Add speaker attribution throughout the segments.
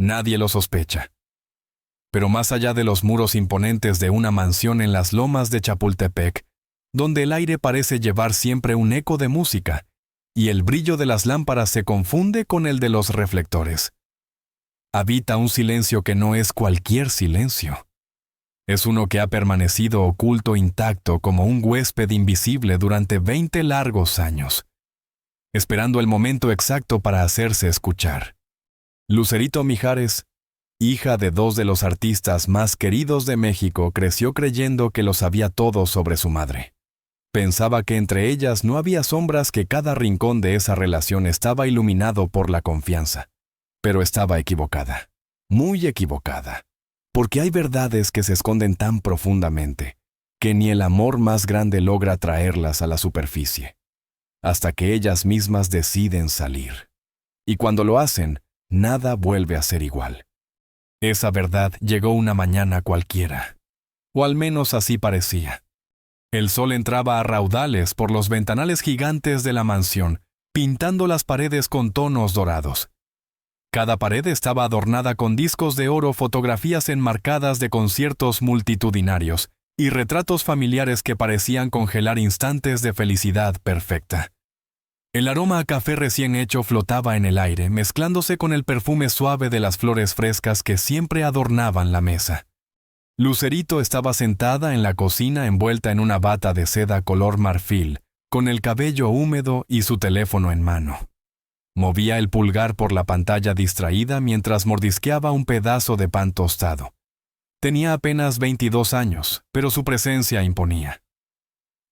Speaker 1: Nadie lo sospecha. Pero más allá de los muros imponentes de una mansión en las lomas de Chapultepec, donde el aire parece llevar siempre un eco de música, y el brillo de las lámparas se confunde con el de los reflectores, habita un silencio que no es cualquier silencio. Es uno que ha permanecido oculto intacto como un huésped invisible durante 20 largos años, esperando el momento exacto para hacerse escuchar. Lucerito Mijares, hija de dos de los artistas más queridos de México, creció creyendo que lo sabía todo sobre su madre. Pensaba que entre ellas no había sombras, que cada rincón de esa relación estaba iluminado por la confianza. Pero estaba equivocada, muy equivocada, porque hay verdades que se esconden tan profundamente que ni el amor más grande logra traerlas a la superficie, hasta que ellas mismas deciden salir. Y cuando lo hacen, nada vuelve a ser igual. Esa verdad llegó una mañana cualquiera, o al menos así parecía. El sol entraba a raudales por los ventanales gigantes de la mansión, pintando las paredes con tonos dorados. Cada pared estaba adornada con discos de oro, fotografías enmarcadas de conciertos multitudinarios y retratos familiares que parecían congelar instantes de felicidad perfecta. El aroma a café recién hecho flotaba en el aire, mezclándose con el perfume suave de las flores frescas que siempre adornaban la mesa. Lucerito estaba sentada en la cocina envuelta en una bata de seda color marfil, con el cabello húmedo y su teléfono en mano. Movía el pulgar por la pantalla distraída mientras mordisqueaba un pedazo de pan tostado. Tenía apenas 22 años, pero su presencia imponía.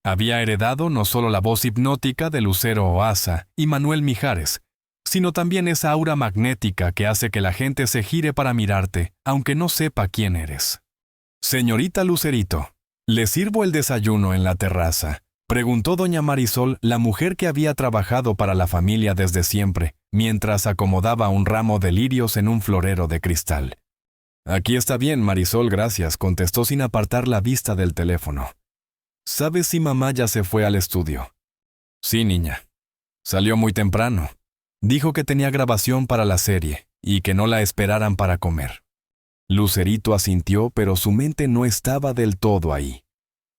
Speaker 1: Había heredado no solo la voz hipnótica de Lucero Oaza y Manuel Mijares, sino también esa aura magnética que hace que la gente se gire para mirarte, aunque no sepa quién eres. «Señorita Lucerito, ¿le sirvo el desayuno en la terraza?», preguntó doña Marisol, la mujer que había trabajado para la familia desde siempre, mientras acomodaba un ramo de lirios en un florero de cristal. «Aquí está bien, Marisol, gracias», contestó sin apartar la vista del teléfono. «¿Sabes si mamá ya se fue al estudio?» «Sí, niña. Salió muy temprano. Dijo que tenía grabación para la serie y que no la esperaran para comer». Lucerito asintió, pero su mente no estaba del todo ahí.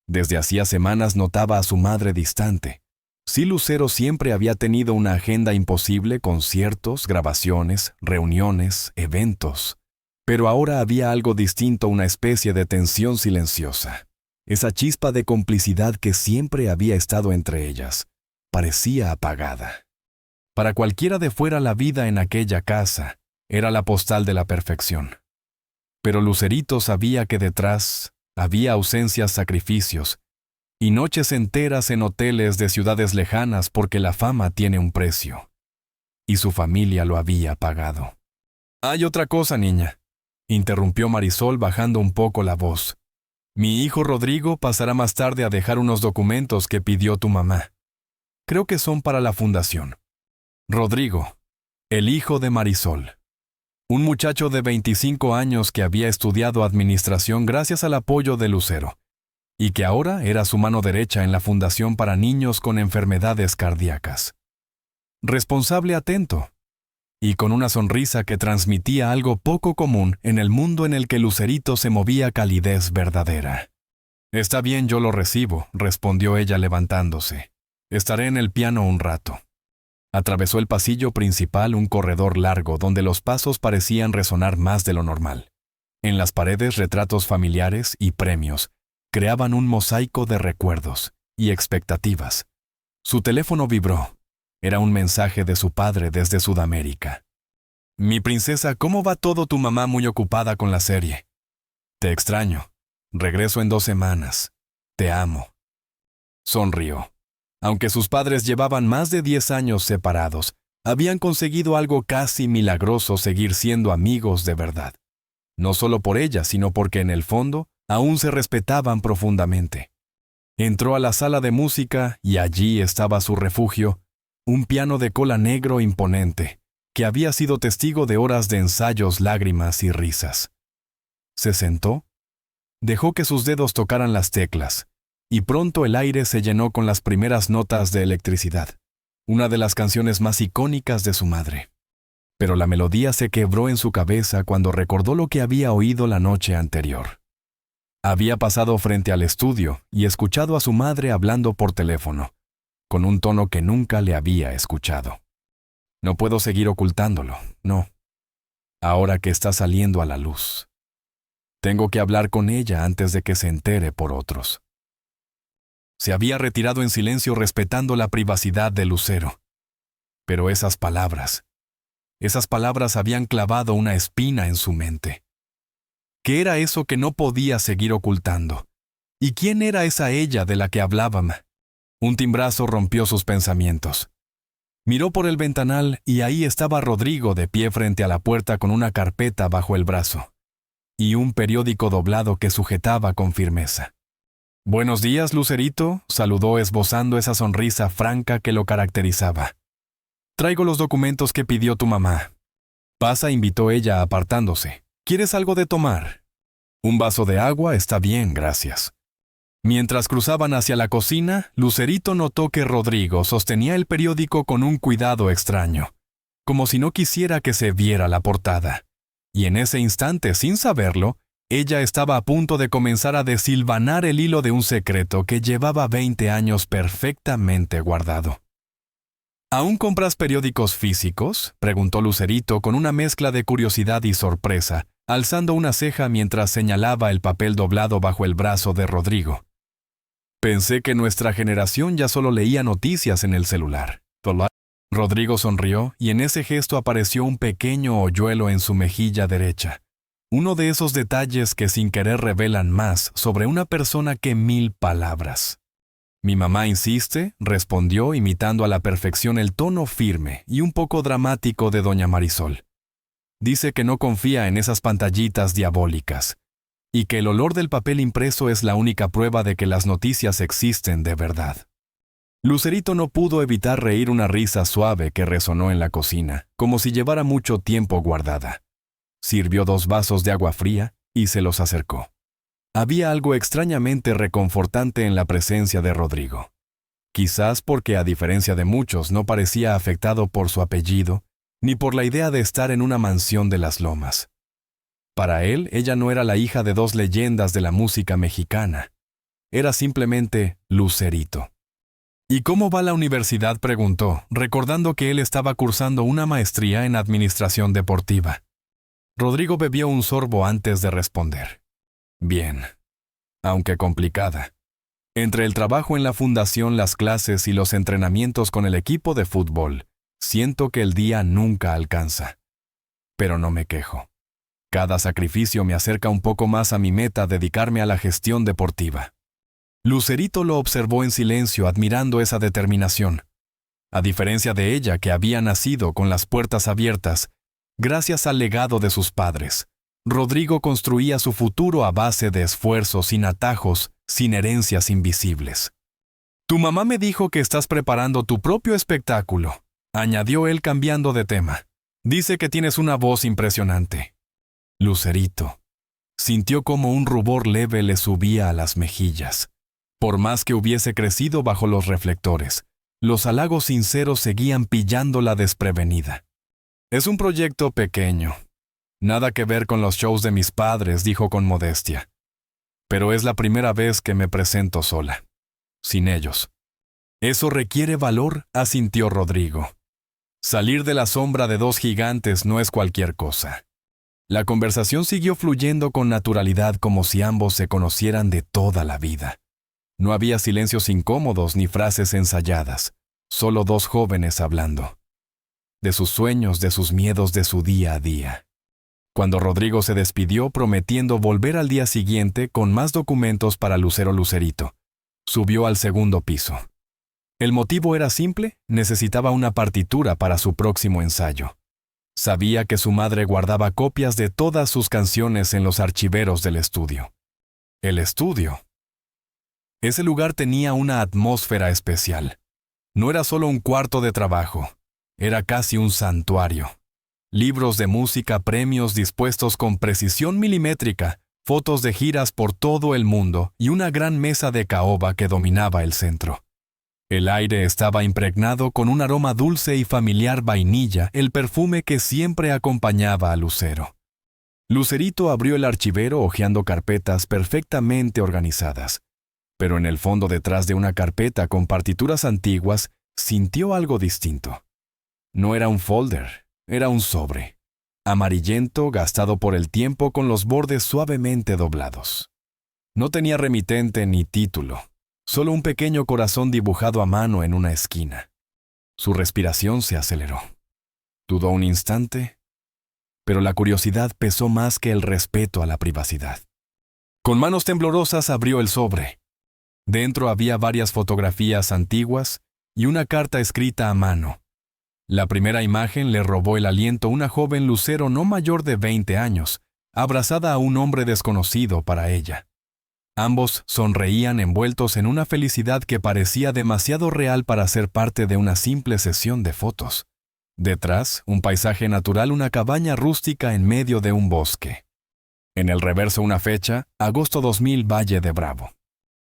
Speaker 1: Desde hacía semanas notaba a su madre distante. Sí, Lucero siempre había tenido una agenda imposible, conciertos, grabaciones, reuniones, eventos. Pero ahora había algo distinto, una especie de tensión silenciosa. Esa chispa de complicidad que siempre había estado entre ellas parecía apagada. Para cualquiera de fuera, la vida en aquella casa era la postal de la perfección. Pero Lucerito sabía que detrás había ausencias, sacrificios y noches enteras en hoteles de ciudades lejanas, porque la fama tiene un precio. Y su familia lo había pagado. «Hay otra cosa, niña», interrumpió Marisol bajando un poco la voz. «Mi hijo Rodrigo pasará más tarde a dejar unos documentos que pidió tu mamá. Creo que son para la fundación». Rodrigo, el hijo de Marisol. Un muchacho de 25 años que había estudiado administración gracias al apoyo de Lucero, y que ahora era su mano derecha en la Fundación para Niños con Enfermedades Cardíacas. Responsable, atento, y con una sonrisa que transmitía algo poco común en el mundo en el que Lucerito se movía, calidez verdadera. «Está bien, yo lo recibo», respondió ella levantándose. «Estaré en el piano un rato». Atravesó el pasillo principal, un corredor largo donde los pasos parecían resonar más de lo normal. En las paredes, retratos familiares y premios creaban un mosaico de recuerdos y expectativas. Su teléfono vibró. Era un mensaje de su padre desde Sudamérica. «Mi princesa, ¿cómo va todo? Tu mamá muy ocupada con la serie. Te extraño. Regreso en 2 semanas. Te amo». Sonrió. Aunque sus padres llevaban más de 10 años separados, habían conseguido algo casi milagroso: seguir siendo amigos de verdad. No solo por ella, sino porque en el fondo aún se respetaban profundamente. Entró a la sala de música y allí estaba su refugio, un piano de cola negro imponente, que había sido testigo de horas de ensayos, lágrimas y risas. Se sentó, dejó que sus dedos tocaran las teclas, y pronto el aire se llenó con las primeras notas de Electricidad, una de las canciones más icónicas de su madre. Pero la melodía se quebró en su cabeza cuando recordó lo que había oído la noche anterior. Había pasado frente al estudio y escuchado a su madre hablando por teléfono, con un tono que nunca le había escuchado. No puedo seguir ocultándolo, no. Ahora que está saliendo a la luz. Tengo que hablar con ella antes de que se entere por otros. Se había retirado en silencio respetando la privacidad de Lucero. Pero esas palabras habían clavado una espina en su mente. ¿Qué era eso que no podía seguir ocultando? ¿Y quién era esa ella de la que hablábamos? Un timbrazo rompió sus pensamientos. Miró por el ventanal y ahí estaba Rodrigo de pie frente a la puerta con una carpeta bajo el brazo y un periódico doblado que sujetaba con firmeza. «Buenos días, Lucerito», saludó esbozando esa sonrisa franca que lo caracterizaba. «Traigo los documentos que pidió tu mamá». «Pasa», invitó ella apartándose. «¿Quieres algo de tomar?» «Un vaso de agua está bien, gracias». Mientras cruzaban hacia la cocina, Lucerito notó que Rodrigo sostenía el periódico con un cuidado extraño, como si no quisiera que se viera la portada. Y en ese instante, sin saberlo, ella estaba a punto de comenzar a desilvanar el hilo de un secreto que llevaba 20 años perfectamente guardado. ¿Aún compras periódicos físicos?, preguntó Lucerito con una mezcla de curiosidad y sorpresa, alzando una ceja mientras señalaba el papel doblado bajo el brazo de Rodrigo. Pensé que nuestra generación ya solo leía noticias en el celular. Rodrigo sonrió y en ese gesto apareció un pequeño hoyuelo en su mejilla derecha. Uno de esos detalles que sin querer revelan más sobre una persona que 1000 palabras. «Mi mamá insiste», respondió imitando a la perfección el tono firme y un poco dramático de doña Marisol. «Dice que no confía en esas pantallitas diabólicas y que el olor del papel impreso es la única prueba de que las noticias existen de verdad». Lucerito no pudo evitar reír una risa suave que resonó en la cocina, como si llevara mucho tiempo guardada. Sirvió 2 vasos de agua fría y se los acercó. Había algo extrañamente reconfortante en la presencia de Rodrigo. Quizás porque, a diferencia de muchos, no parecía afectado por su apellido, ni por la idea de estar en una mansión de las Lomas. Para él, ella no era la hija de 2 leyendas de la música mexicana. Era simplemente Lucerito. «¿Y cómo va la universidad?», preguntó, recordando que él estaba cursando una maestría en administración deportiva. Rodrigo bebió un sorbo antes de responder. «Bien, aunque complicada. Entre el trabajo en la fundación, las clases y los entrenamientos con el equipo de fútbol, siento que el día nunca alcanza. Pero no me quejo. Cada sacrificio me acerca un poco más a mi meta, dedicarme a la gestión deportiva». Lucerito lo observó en silencio, admirando esa determinación. A diferencia de ella, que había nacido con las puertas abiertas, gracias al legado de sus padres, Rodrigo construía su futuro a base de esfuerzo, sin atajos, sin herencias invisibles. «Tu mamá me dijo que estás preparando tu propio espectáculo», añadió él cambiando de tema. «Dice que tienes una voz impresionante». Lucerito sintió como un rubor leve le subía a las mejillas. Por más que hubiese crecido bajo los reflectores, los halagos sinceros seguían pillándola desprevenida. «Es un proyecto pequeño. Nada que ver con los shows de mis padres», dijo con modestia. «Pero es la primera vez que me presento sola, sin ellos». «Eso requiere valor», asintió Rodrigo. «Salir de la sombra de 2 gigantes no es cualquier cosa». La conversación siguió fluyendo con naturalidad, como si ambos se conocieran de toda la vida. No había silencios incómodos ni frases ensayadas, solo 2 jóvenes hablando. De sus sueños, de sus miedos, de su día a día. Cuando Rodrigo se despidió prometiendo volver al día siguiente con más documentos para Lucerito, subió al 2º piso. El motivo era simple: necesitaba una partitura para su próximo ensayo. Sabía que su madre guardaba copias de todas sus canciones en los archiveros del estudio. El estudio. Ese lugar tenía una atmósfera especial. No era solo un cuarto de trabajo, era casi un santuario. Libros de música, premios dispuestos con precisión milimétrica, fotos de giras por todo el mundo y una gran mesa de caoba que dominaba el centro. El aire estaba impregnado con un aroma dulce y familiar vainilla, el perfume que siempre acompañaba a Lucero. Lucerito abrió el archivero hojeando carpetas perfectamente organizadas, pero en el fondo detrás de una carpeta con partituras antiguas sintió algo distinto. No era un folder, era un sobre, amarillento, gastado por el tiempo con los bordes suavemente doblados. No tenía remitente ni título, solo un pequeño corazón dibujado a mano en una esquina. Su respiración se aceleró. Dudó un instante, pero la curiosidad pesó más que el respeto a la privacidad. Con manos temblorosas abrió el sobre. Dentro había varias fotografías antiguas y una carta escrita a mano. La primera imagen le robó el aliento a una joven Lucero no mayor de 20 años, abrazada a un hombre desconocido para ella. Ambos sonreían envueltos en una felicidad que parecía demasiado real para ser parte de una simple sesión de fotos. Detrás, un paisaje natural, una cabaña rústica en medio de un bosque. En el reverso una fecha, agosto 2000, Valle de Bravo.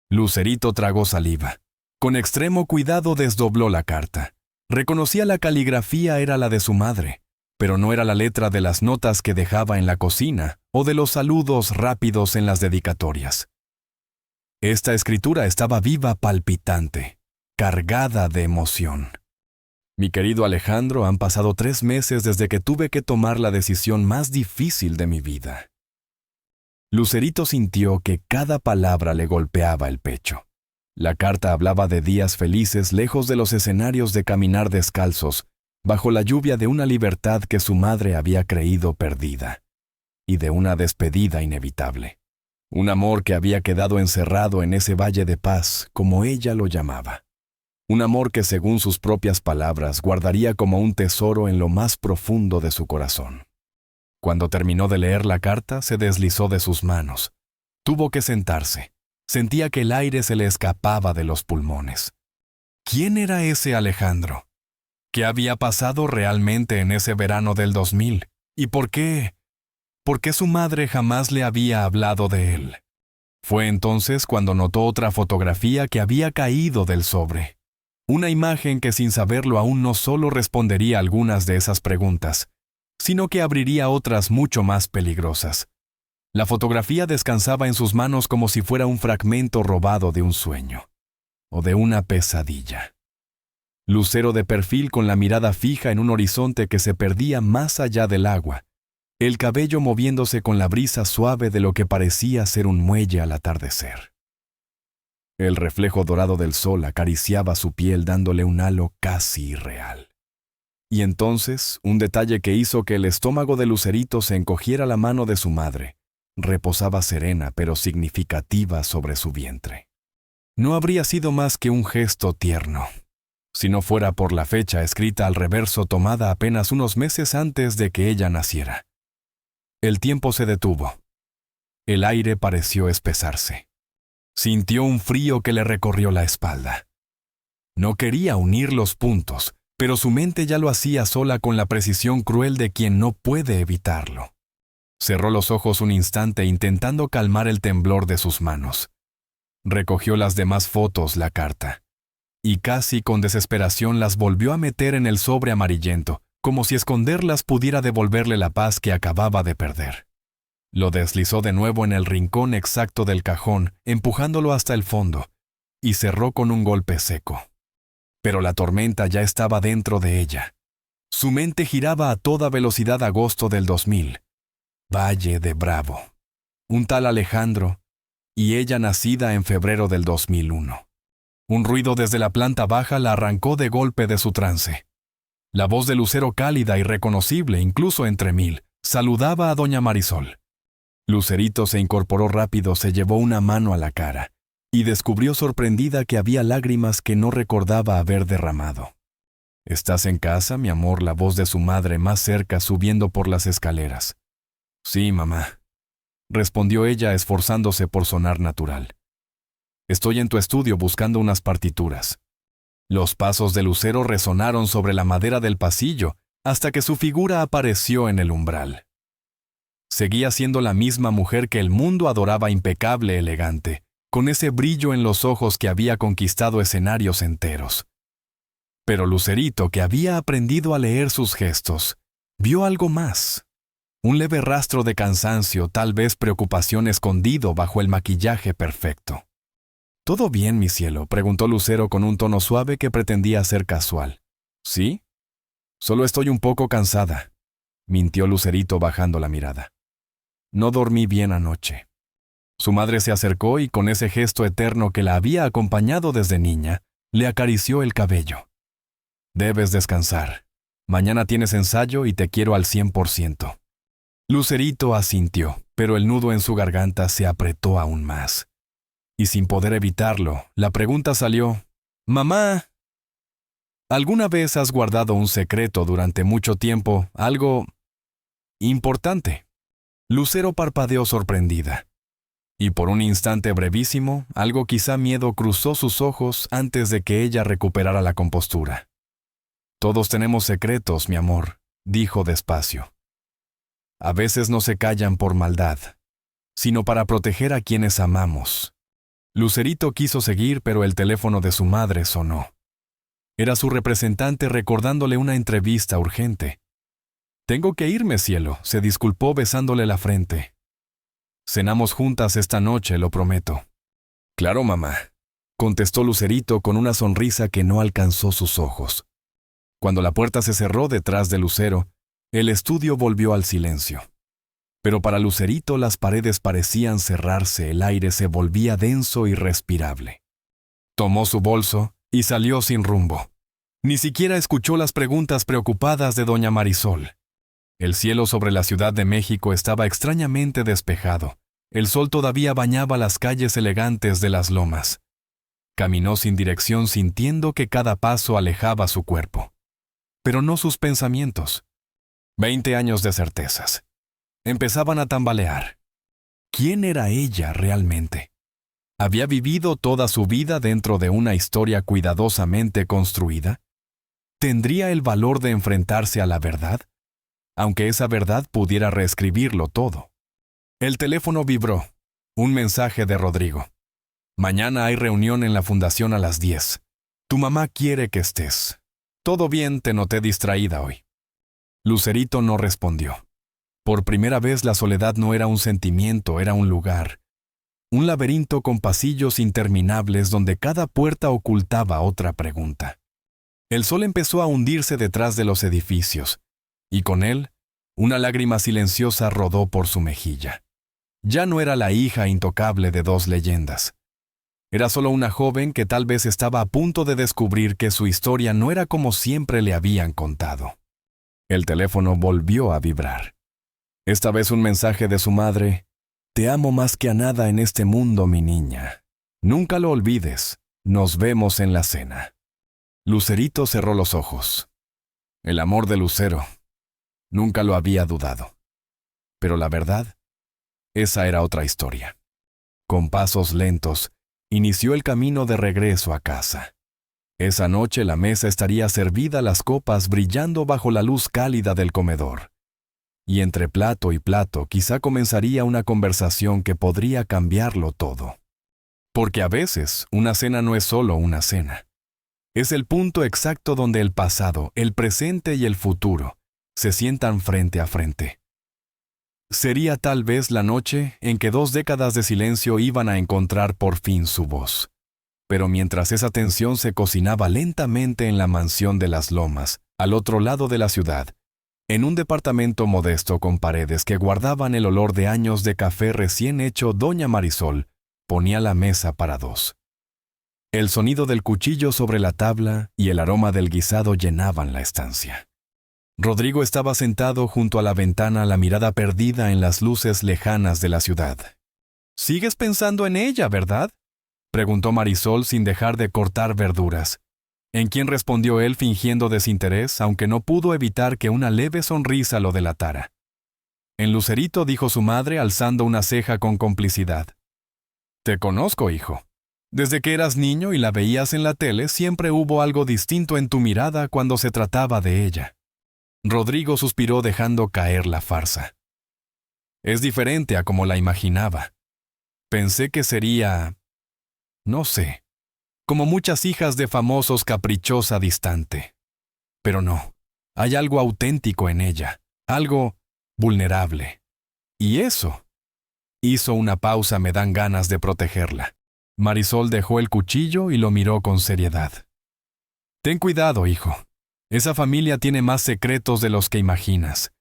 Speaker 1: Lucerito tragó saliva. Con extremo cuidado desdobló la carta. Reconocía la caligrafía era la de su madre, pero no era la letra de las notas que dejaba en la cocina o de los saludos rápidos en las dedicatorias. Esta escritura estaba viva, palpitante, cargada de emoción. Mi querido Alejandro, han pasado 3 meses desde que tuve que tomar la decisión más difícil de mi vida. Lucerito sintió que cada palabra le golpeaba el pecho. La carta hablaba de días felices lejos de los escenarios de caminar descalzos, bajo la lluvia de una libertad que su madre había creído perdida, y de una despedida inevitable. Un amor que había quedado encerrado en ese valle de paz, como ella lo llamaba. Un amor que, según sus propias palabras, guardaría como un tesoro en lo más profundo de su corazón. Cuando terminó de leer la carta, se deslizó de sus manos. Tuvo que sentarse. Sentía que el aire se le escapaba de los pulmones. ¿Quién era ese Alejandro? ¿Qué había pasado realmente en ese verano del 2000? ¿Y por qué? ¿Por qué su madre jamás le había hablado de él? Fue entonces cuando notó otra fotografía que había caído del sobre. Una imagen que sin saberlo aún no solo respondería algunas de esas preguntas, sino que abriría otras mucho más peligrosas. La fotografía descansaba en sus manos como si fuera un fragmento robado de un sueño, o de una pesadilla. Lucero de perfil con la mirada fija en un horizonte que se perdía más allá del agua, el cabello moviéndose con la brisa suave de lo que parecía ser un muelle al atardecer. El reflejo dorado del sol acariciaba su piel dándole un halo casi irreal. Y entonces, un detalle que hizo que el estómago de Lucerito se encogiera la mano de su madre, reposaba serena pero significativa sobre su vientre. No habría sido más que un gesto tierno, si no fuera por la fecha escrita al reverso tomada apenas unos meses antes de que ella naciera. El tiempo se detuvo. El aire pareció espesarse. Sintió un frío que le recorrió la espalda. No quería unir los puntos, pero su mente ya lo hacía sola con la precisión cruel de quien no puede evitarlo. Cerró los ojos un instante intentando calmar el temblor de sus manos. Recogió las demás fotos, la carta, y casi con desesperación las volvió a meter en el sobre amarillento, como si esconderlas pudiera devolverle la paz que acababa de perder. Lo deslizó de nuevo en el rincón exacto del cajón, empujándolo hasta el fondo, y cerró con un golpe seco. Pero la tormenta ya estaba dentro de ella. Su mente giraba a toda velocidad. Agosto del 2000. Valle de Bravo. Un tal Alejandro, y ella nacida en febrero del 2001. Un ruido desde la planta baja la arrancó de golpe de su trance. La voz de Lucero, cálida y reconocible incluso entre mil, saludaba a doña Marisol. Lucerito se incorporó rápido, se llevó una mano a la cara y descubrió sorprendida que había lágrimas que no recordaba haber derramado. «¿Estás en casa, mi amor?», la voz de su madre más cerca subiendo por las escaleras. «Sí, mamá», respondió ella esforzándose por sonar natural. «Estoy en tu estudio buscando unas partituras». Los pasos de Lucero resonaron sobre la madera del pasillo hasta que su figura apareció en el umbral. Seguía siendo la misma mujer que el mundo adoraba, impecable, elegante, con ese brillo en los ojos que había conquistado escenarios enteros. Pero Lucerito, que había aprendido a leer sus gestos, vio algo más. Un leve rastro de cansancio, tal vez preocupación escondido bajo el maquillaje perfecto. «¿Todo bien, mi cielo?», preguntó Lucero con un tono suave que pretendía ser casual. «¿Sí? Solo estoy un poco cansada», mintió Lucerito bajando la mirada. «No dormí bien anoche». Su madre se acercó y con ese gesto eterno que la había acompañado desde niña, le acarició el cabello. «Debes descansar. Mañana tienes ensayo y te quiero al 100%. Lucerito asintió, pero el nudo en su garganta se apretó aún más. Y sin poder evitarlo, la pregunta salió: «Mamá, ¿alguna vez has guardado un secreto durante mucho tiempo, algo importante?». Lucero parpadeó sorprendida. Y por un instante brevísimo, algo quizá miedo cruzó sus ojos antes de que ella recuperara la compostura. «Todos tenemos secretos, mi amor», dijo despacio. «A veces no se callan por maldad, sino para proteger a quienes amamos». Lucerito quiso seguir, pero el teléfono de su madre sonó. Era su representante recordándole una entrevista urgente. «Tengo que irme, cielo», se disculpó besándole la frente. «Cenamos juntas esta noche, lo prometo». «Claro, mamá», contestó Lucerito con una sonrisa que no alcanzó sus ojos. Cuando la puerta se cerró detrás de Lucero, el estudio volvió al silencio. Pero para Lucerito las paredes parecían cerrarse, el aire se volvía denso y respirable. Tomó su bolso y salió sin rumbo. Ni siquiera escuchó las preguntas preocupadas de doña Marisol. El cielo sobre la Ciudad de México estaba extrañamente despejado. El sol todavía bañaba las calles elegantes de las lomas. Caminó sin dirección, sintiendo que cada paso alejaba su cuerpo. Pero no sus pensamientos. 20 años de certezas. Empezaban a tambalear. ¿Quién era ella realmente? ¿Había vivido toda su vida dentro de una historia cuidadosamente construida? ¿Tendría el valor de enfrentarse a la verdad? Aunque esa verdad pudiera reescribirlo todo. El teléfono vibró. Un mensaje de Rodrigo. «Mañana hay reunión en la fundación a las 10. Tu mamá quiere que estés. Todo bien, te noté distraída hoy». Lucerito no respondió. Por primera vez la soledad no era un sentimiento, era un lugar. Un laberinto con pasillos interminables donde cada puerta ocultaba otra pregunta. El sol empezó a hundirse detrás de los edificios, y con él, una lágrima silenciosa rodó por su mejilla. Ya no era la hija intocable de dos leyendas. Era solo una joven que tal vez estaba a punto de descubrir que su historia no era como siempre le habían contado. El teléfono volvió a vibrar. Esta vez un mensaje de su madre: «Te amo más que a nada en este mundo, mi niña. Nunca lo olvides. Nos vemos en la cena». Lucerito cerró los ojos. El amor de Lucero. Nunca lo había dudado. Pero la verdad, esa era otra historia. Con pasos lentos, inició el camino de regreso a casa. Esa noche la mesa estaría servida, las copas brillando bajo la luz cálida del comedor. Y entre plato y plato quizá comenzaría una conversación que podría cambiarlo todo. Porque a veces una cena no es solo una cena. Es el punto exacto donde el pasado, el presente y el futuro se sientan frente a frente. Sería tal vez la noche en que 2 décadas de silencio iban a encontrar por fin su voz. Pero mientras esa tensión se cocinaba lentamente en la mansión de las Lomas, al otro lado de la ciudad, en un departamento modesto con paredes que guardaban el olor de años de café recién hecho, doña Marisol ponía la mesa para 2. El sonido del cuchillo sobre la tabla y el aroma del guisado llenaban la estancia. Rodrigo estaba sentado junto a la ventana, la mirada perdida en las luces lejanas de la ciudad. «¿Sigues pensando en ella, verdad?», preguntó Marisol sin dejar de cortar verduras. En quien respondió él fingiendo desinterés, aunque no pudo evitar que una leve sonrisa lo delatara. «En Lucerito», dijo su madre alzando una ceja con complicidad. «Te conozco, hijo. Desde que eras niño y la veías en la tele, siempre hubo algo distinto en tu mirada cuando se trataba de ella». Rodrigo suspiró dejando caer la farsa. «Es diferente a como la imaginaba. Pensé que sería no sé, como muchas hijas de famosos, caprichosa, distante. Pero no, hay algo auténtico en ella, algo vulnerable. Y eso. Hizo una pausa, me dan ganas de protegerla. Marisol dejó el cuchillo y lo miró con seriedad. Ten cuidado, hijo. Esa familia tiene más secretos de los que imaginas.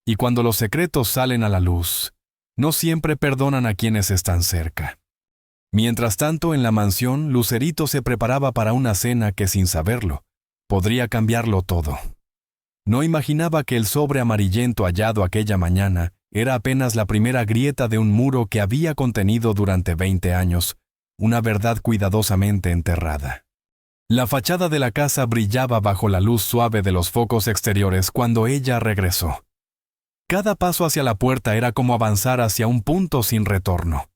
Speaker 1: Y cuando los secretos salen a la luz, no siempre perdonan a quienes están cerca. Mientras tanto, en la mansión, Lucerito se preparaba para una cena que, sin saberlo, podría cambiarlo todo. No imaginaba que el sobre amarillento hallado aquella mañana era apenas la primera grieta de un muro que había contenido durante 20 años, una verdad cuidadosamente enterrada. La fachada de la casa brillaba bajo la luz suave de los focos exteriores cuando ella regresó. Cada paso hacia la puerta era como avanzar hacia un punto sin retorno.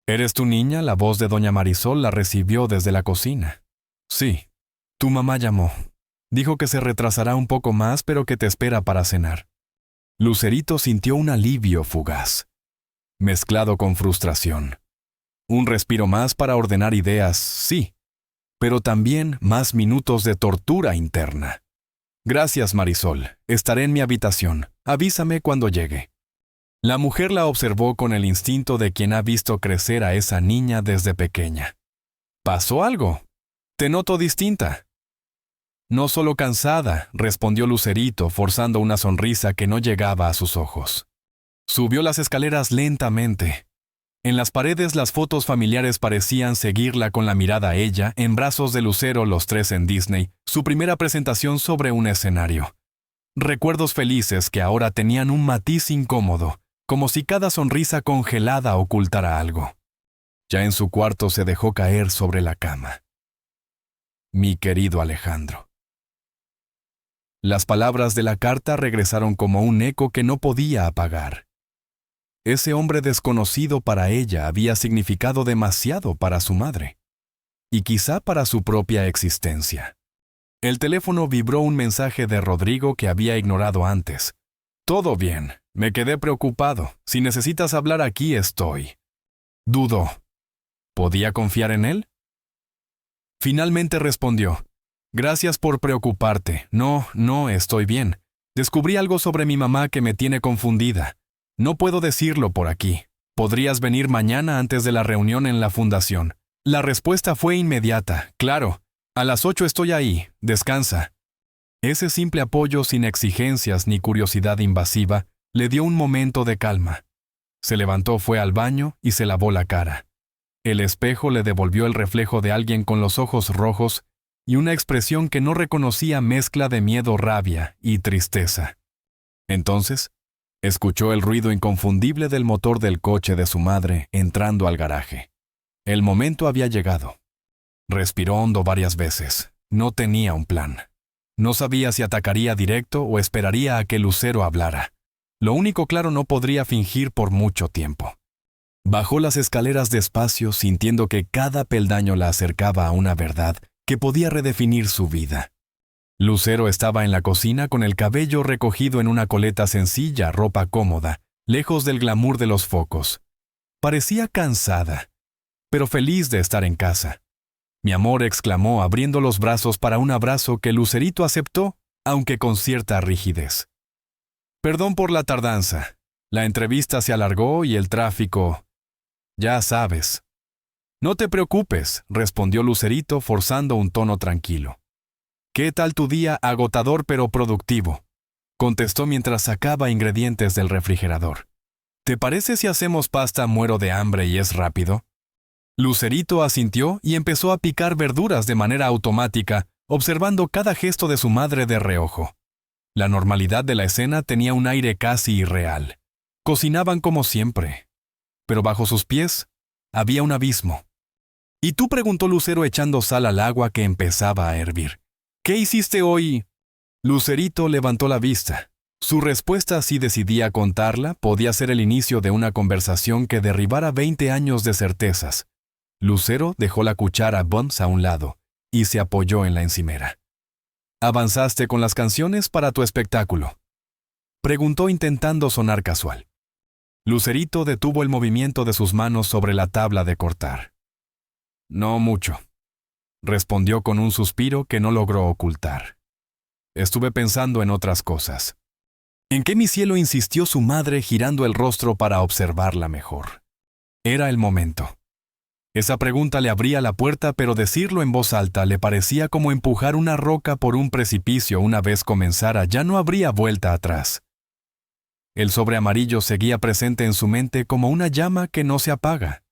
Speaker 1: ¿Eres tu niña? La voz de doña Marisol la recibió desde la cocina. Sí. Tu mamá llamó. Dijo que se retrasará un poco más, pero que te espera para cenar. Lucerito sintió un alivio fugaz, mezclado con frustración. Un respiro más para ordenar ideas, sí, pero también más minutos de tortura interna. Gracias, Marisol. Estaré en mi habitación. Avísame cuando llegue. La mujer la observó con el instinto de quien ha visto crecer a esa niña desde pequeña. ¿Pasó algo? Te noto distinta. No solo cansada, respondió Lucerito, forzando una sonrisa que no llegaba a sus ojos. Subió las escaleras lentamente. En las paredes las fotos familiares parecían seguirla con la mirada a ella, en brazos de Lucero los tres en Disney, su primera presentación sobre un escenario. Recuerdos felices que ahora tenían un matiz incómodo, como si cada sonrisa congelada ocultara algo. Ya en su cuarto se dejó caer sobre la cama. Mi querido Alejandro. Las palabras de la carta regresaron como un eco que no podía apagar. Ese hombre desconocido para ella había significado demasiado para su madre, y quizá para su propia existencia. El teléfono vibró un mensaje de Rodrigo que había ignorado antes. Todo bien, me quedé preocupado. Si necesitas hablar aquí estoy. Dudó. ¿Podía confiar en él? Finalmente respondió. Gracias por preocuparte. No, estoy bien. Descubrí algo sobre mi mamá que me tiene confundida. No puedo decirlo por aquí. ¿Podrías venir mañana antes de la reunión en la fundación? La respuesta fue inmediata. Claro, a las 8 estoy ahí. Descansa. Ese simple apoyo sin exigencias ni curiosidad invasiva le dio un momento de calma. Se levantó, fue al baño y se lavó la cara. El espejo le devolvió el reflejo de alguien con los ojos rojos y una expresión que no reconocía, mezcla de miedo, rabia y tristeza. Entonces, escuchó el ruido inconfundible del motor del coche de su madre entrando al garaje. El momento había llegado. Respiró hondo varias veces. No tenía un plan. No sabía si atacaría directo o esperaría a que Lucero hablara. Lo único claro, no podría fingir por mucho tiempo. Bajó las escaleras despacio, sintiendo que cada peldaño la acercaba a una verdad que podía redefinir su vida. Lucero estaba en la cocina con el cabello recogido en una coleta sencilla, ropa cómoda, lejos del glamour de los focos. Parecía cansada, pero feliz de estar en casa. Mi amor, exclamó, abriendo los brazos para un abrazo que Lucerito aceptó, aunque con cierta rigidez. Perdón por la tardanza. La entrevista se alargó y el tráfico. Ya sabes. No te preocupes, respondió Lucerito, forzando un tono tranquilo. ¿Qué tal tu día? Agotador pero productivo, contestó mientras sacaba ingredientes del refrigerador. ¿Te parece si hacemos pasta? Muero de hambre y es rápido. Lucerito asintió y empezó a picar verduras de manera automática, observando cada gesto de su madre de reojo. La normalidad de la escena tenía un aire casi irreal. Cocinaban como siempre, pero bajo sus pies había un abismo. ¿Y tú? Preguntó Lucero echando sal al agua que empezaba a hervir. ¿Qué hiciste hoy? Lucerito levantó la vista. Su respuesta, si decidía contarla, podía ser el inicio de una conversación que derribara 20 años de certezas. Lucero dejó la cuchara Buns a un lado y se apoyó en la encimera. ¿Avanzaste con las canciones para tu espectáculo?, preguntó intentando sonar casual. Lucerito detuvo el movimiento de sus manos sobre la tabla de cortar. No mucho, respondió con un suspiro que no logró ocultar. Estuve pensando en otras cosas. ¿En qué mi cielo insistió su madre girando el rostro para observarla mejor? Era el momento. Esa pregunta le abría la puerta, pero decirlo en voz alta le parecía como empujar una roca por un precipicio. Una vez comenzara, ya no habría vuelta atrás. El sobre amarillo seguía presente en su mente como una llama que no se apaga.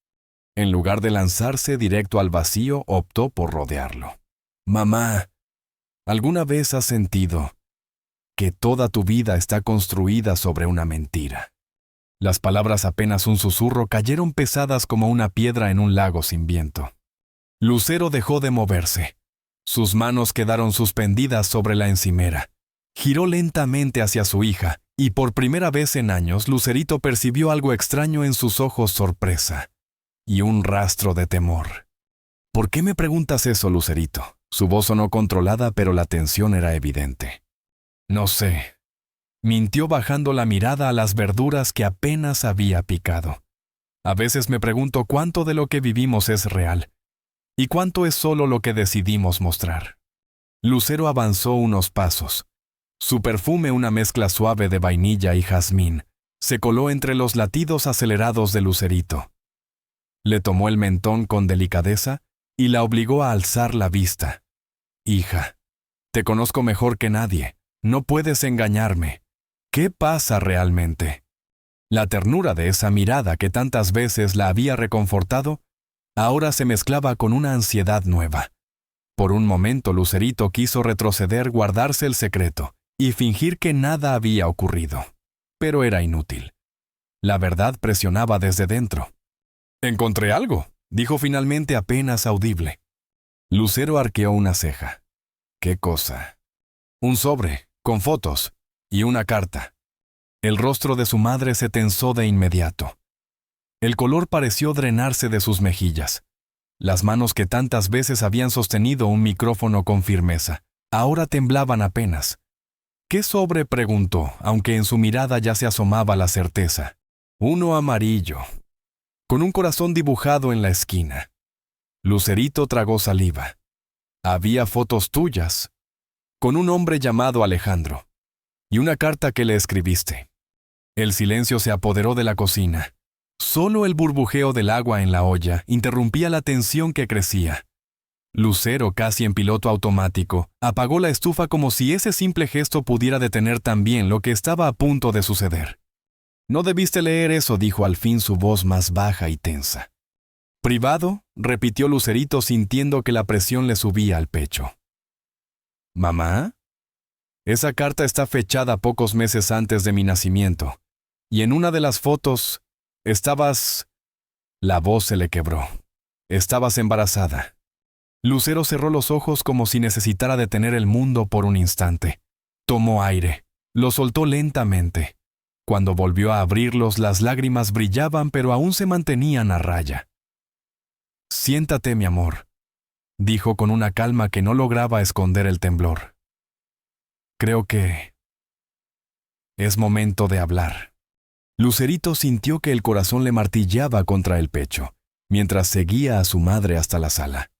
Speaker 1: En lugar de lanzarse directo al vacío, optó por rodearlo. Mamá, ¿alguna vez has sentido que toda tu vida está construida sobre una mentira? Las palabras, apenas un susurro, cayeron pesadas como una piedra en un lago sin viento. Lucero dejó de moverse. Sus manos quedaron suspendidas sobre la encimera. Giró lentamente hacia su hija, y por primera vez en años, Lucerito percibió algo extraño en sus ojos: sorpresa y un rastro de temor. ¿Por qué me preguntas eso, Lucerito? Su voz sonó controlada, pero la tensión era evidente. No sé. Mintió bajando la mirada a las verduras que apenas había picado. A veces me pregunto cuánto de lo que vivimos es real y cuánto es solo lo que decidimos mostrar. Lucero avanzó unos pasos. Su perfume, una mezcla suave de vainilla y jazmín, se coló entre los latidos acelerados de Lucerito. Le tomó el mentón con delicadeza y la obligó a alzar la vista. Hija, te conozco mejor que nadie. No puedes engañarme. ¿Qué pasa realmente? La ternura de esa mirada que tantas veces la había reconfortado, ahora se mezclaba con una ansiedad nueva. Por un momento Lucerito quiso retroceder, guardarse el secreto y fingir que nada había ocurrido. Pero era inútil. La verdad presionaba desde dentro. «Encontré algo», dijo finalmente apenas audible. Lucero arqueó una ceja. «¿Qué cosa?» «Un sobre, con fotos, y una carta». El rostro de su madre se tensó de inmediato. El color pareció drenarse de sus mejillas. Las manos que tantas veces habían sostenido un micrófono con firmeza, ahora temblaban apenas. «¿Qué sobre?», preguntó, aunque en su mirada ya se asomaba la certeza. «Uno amarillo, con un corazón dibujado en la esquina». Lucerito tragó saliva. «Había fotos tuyas, con un hombre llamado Alejandro, y una carta que le escribiste». El silencio se apoderó de la cocina. Solo el burbujeo del agua en la olla interrumpía la tensión que crecía. Lucero, casi en piloto automático, apagó la estufa como si ese simple gesto pudiera detener también lo que estaba a punto de suceder. «No debiste leer eso», dijo al fin, su voz más baja y tensa. «¿Privado?», repitió Lucerito, sintiendo que la presión le subía al pecho. «¿Mamá? Esa carta está fechada pocos meses antes de mi nacimiento, y en una de las fotos estabas...». La voz se le quebró. «Estabas embarazada». Lucero cerró los ojos como si necesitara detener el mundo por un instante. Tomó aire. Lo soltó lentamente. Cuando volvió a abrirlos, las lágrimas brillaban, pero aún se mantenían a raya. «Siéntate, mi amor», dijo con una calma que no lograba esconder el temblor. «Creo que es momento de hablar». Lucerito sintió que el corazón le martilleaba contra el pecho, mientras seguía a su madre hasta la sala.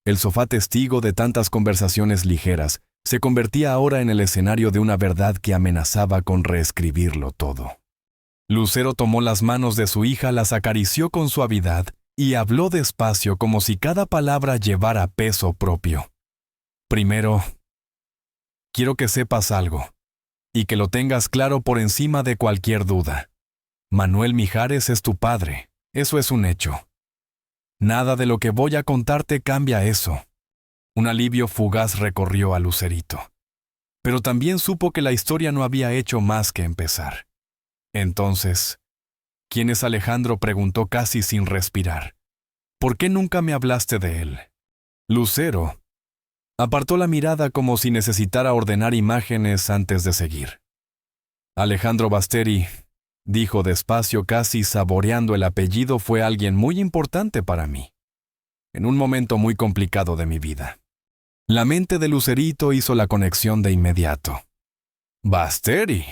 Speaker 1: El sofá, testigo de tantas conversaciones ligeras, se convertía ahora en el escenario de una verdad que amenazaba con reescribirlo todo. Lucero tomó las manos de su hija, las acarició con suavidad y habló despacio, como si cada palabra llevara peso propio. «Primero, quiero que sepas algo, y que lo tengas claro por encima de cualquier duda. Manuel Mijares es tu padre, eso es un hecho. Nada de lo que voy a contarte cambia eso». Un alivio fugaz recorrió a Lucerito. Pero también supo que la historia no había hecho más que empezar. «Entonces, ¿quién es Alejandro?», preguntó casi sin respirar. «¿Por qué nunca me hablaste de él?». Lucero apartó la mirada como si necesitara ordenar imágenes antes de seguir. «Alejandro Basteri», dijo despacio, casi saboreando el apellido, «fue alguien muy importante para mí, en un momento muy complicado de mi vida». La mente de Lucerito hizo la conexión de inmediato. «¿Basteri?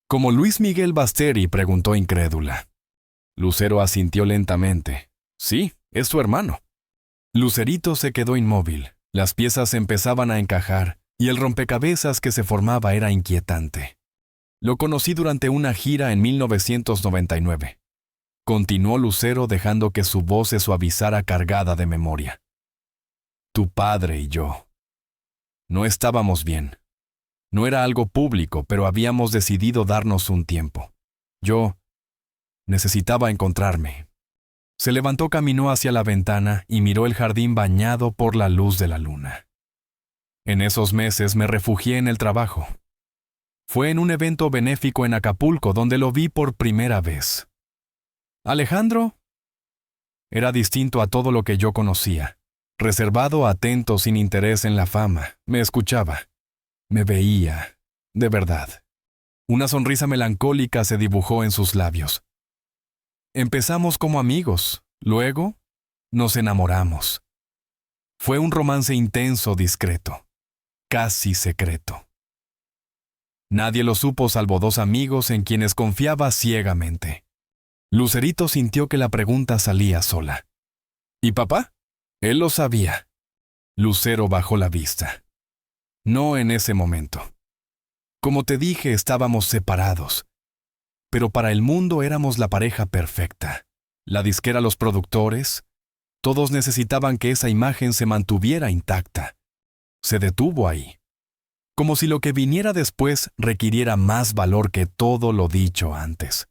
Speaker 1: ¿Como Luis Miguel Basteri?», preguntó incrédula. Lucero asintió lentamente. «Sí, es tu hermano». Lucerito se quedó inmóvil. Las piezas empezaban a encajar y el rompecabezas que se formaba era inquietante. Lo conocí durante una gira en 1999. Continuó Lucero dejando que su voz se suavizara cargada de memoria. Tu padre y yo. No estábamos bien. No era algo público, pero habíamos decidido darnos un tiempo. Yo necesitaba encontrarme. Se levantó, caminó hacia la ventana y miró el jardín bañado por la luz de la luna. En esos meses me refugié en el trabajo. Fue en un evento benéfico en Acapulco donde lo vi por primera vez. Alejandro era distinto a todo lo que yo conocía. Reservado, atento, sin interés en la fama. Me escuchaba. Me veía. De verdad. Una sonrisa melancólica se dibujó en sus labios. Empezamos como amigos. Luego, nos enamoramos. Fue un romance intenso, discreto. Casi secreto. Nadie lo supo salvo dos amigos en quienes confiaba ciegamente. Lucerito sintió que la pregunta salía sola. ¿Y papá? Él lo sabía. Lucero bajó la vista. No en ese momento. Como te dije, estábamos separados. Pero para el mundo éramos la pareja perfecta. La disquera, los productores, todos necesitaban que esa imagen se mantuviera intacta. Se detuvo ahí. Como si lo que viniera después requiriera más valor que todo lo dicho antes.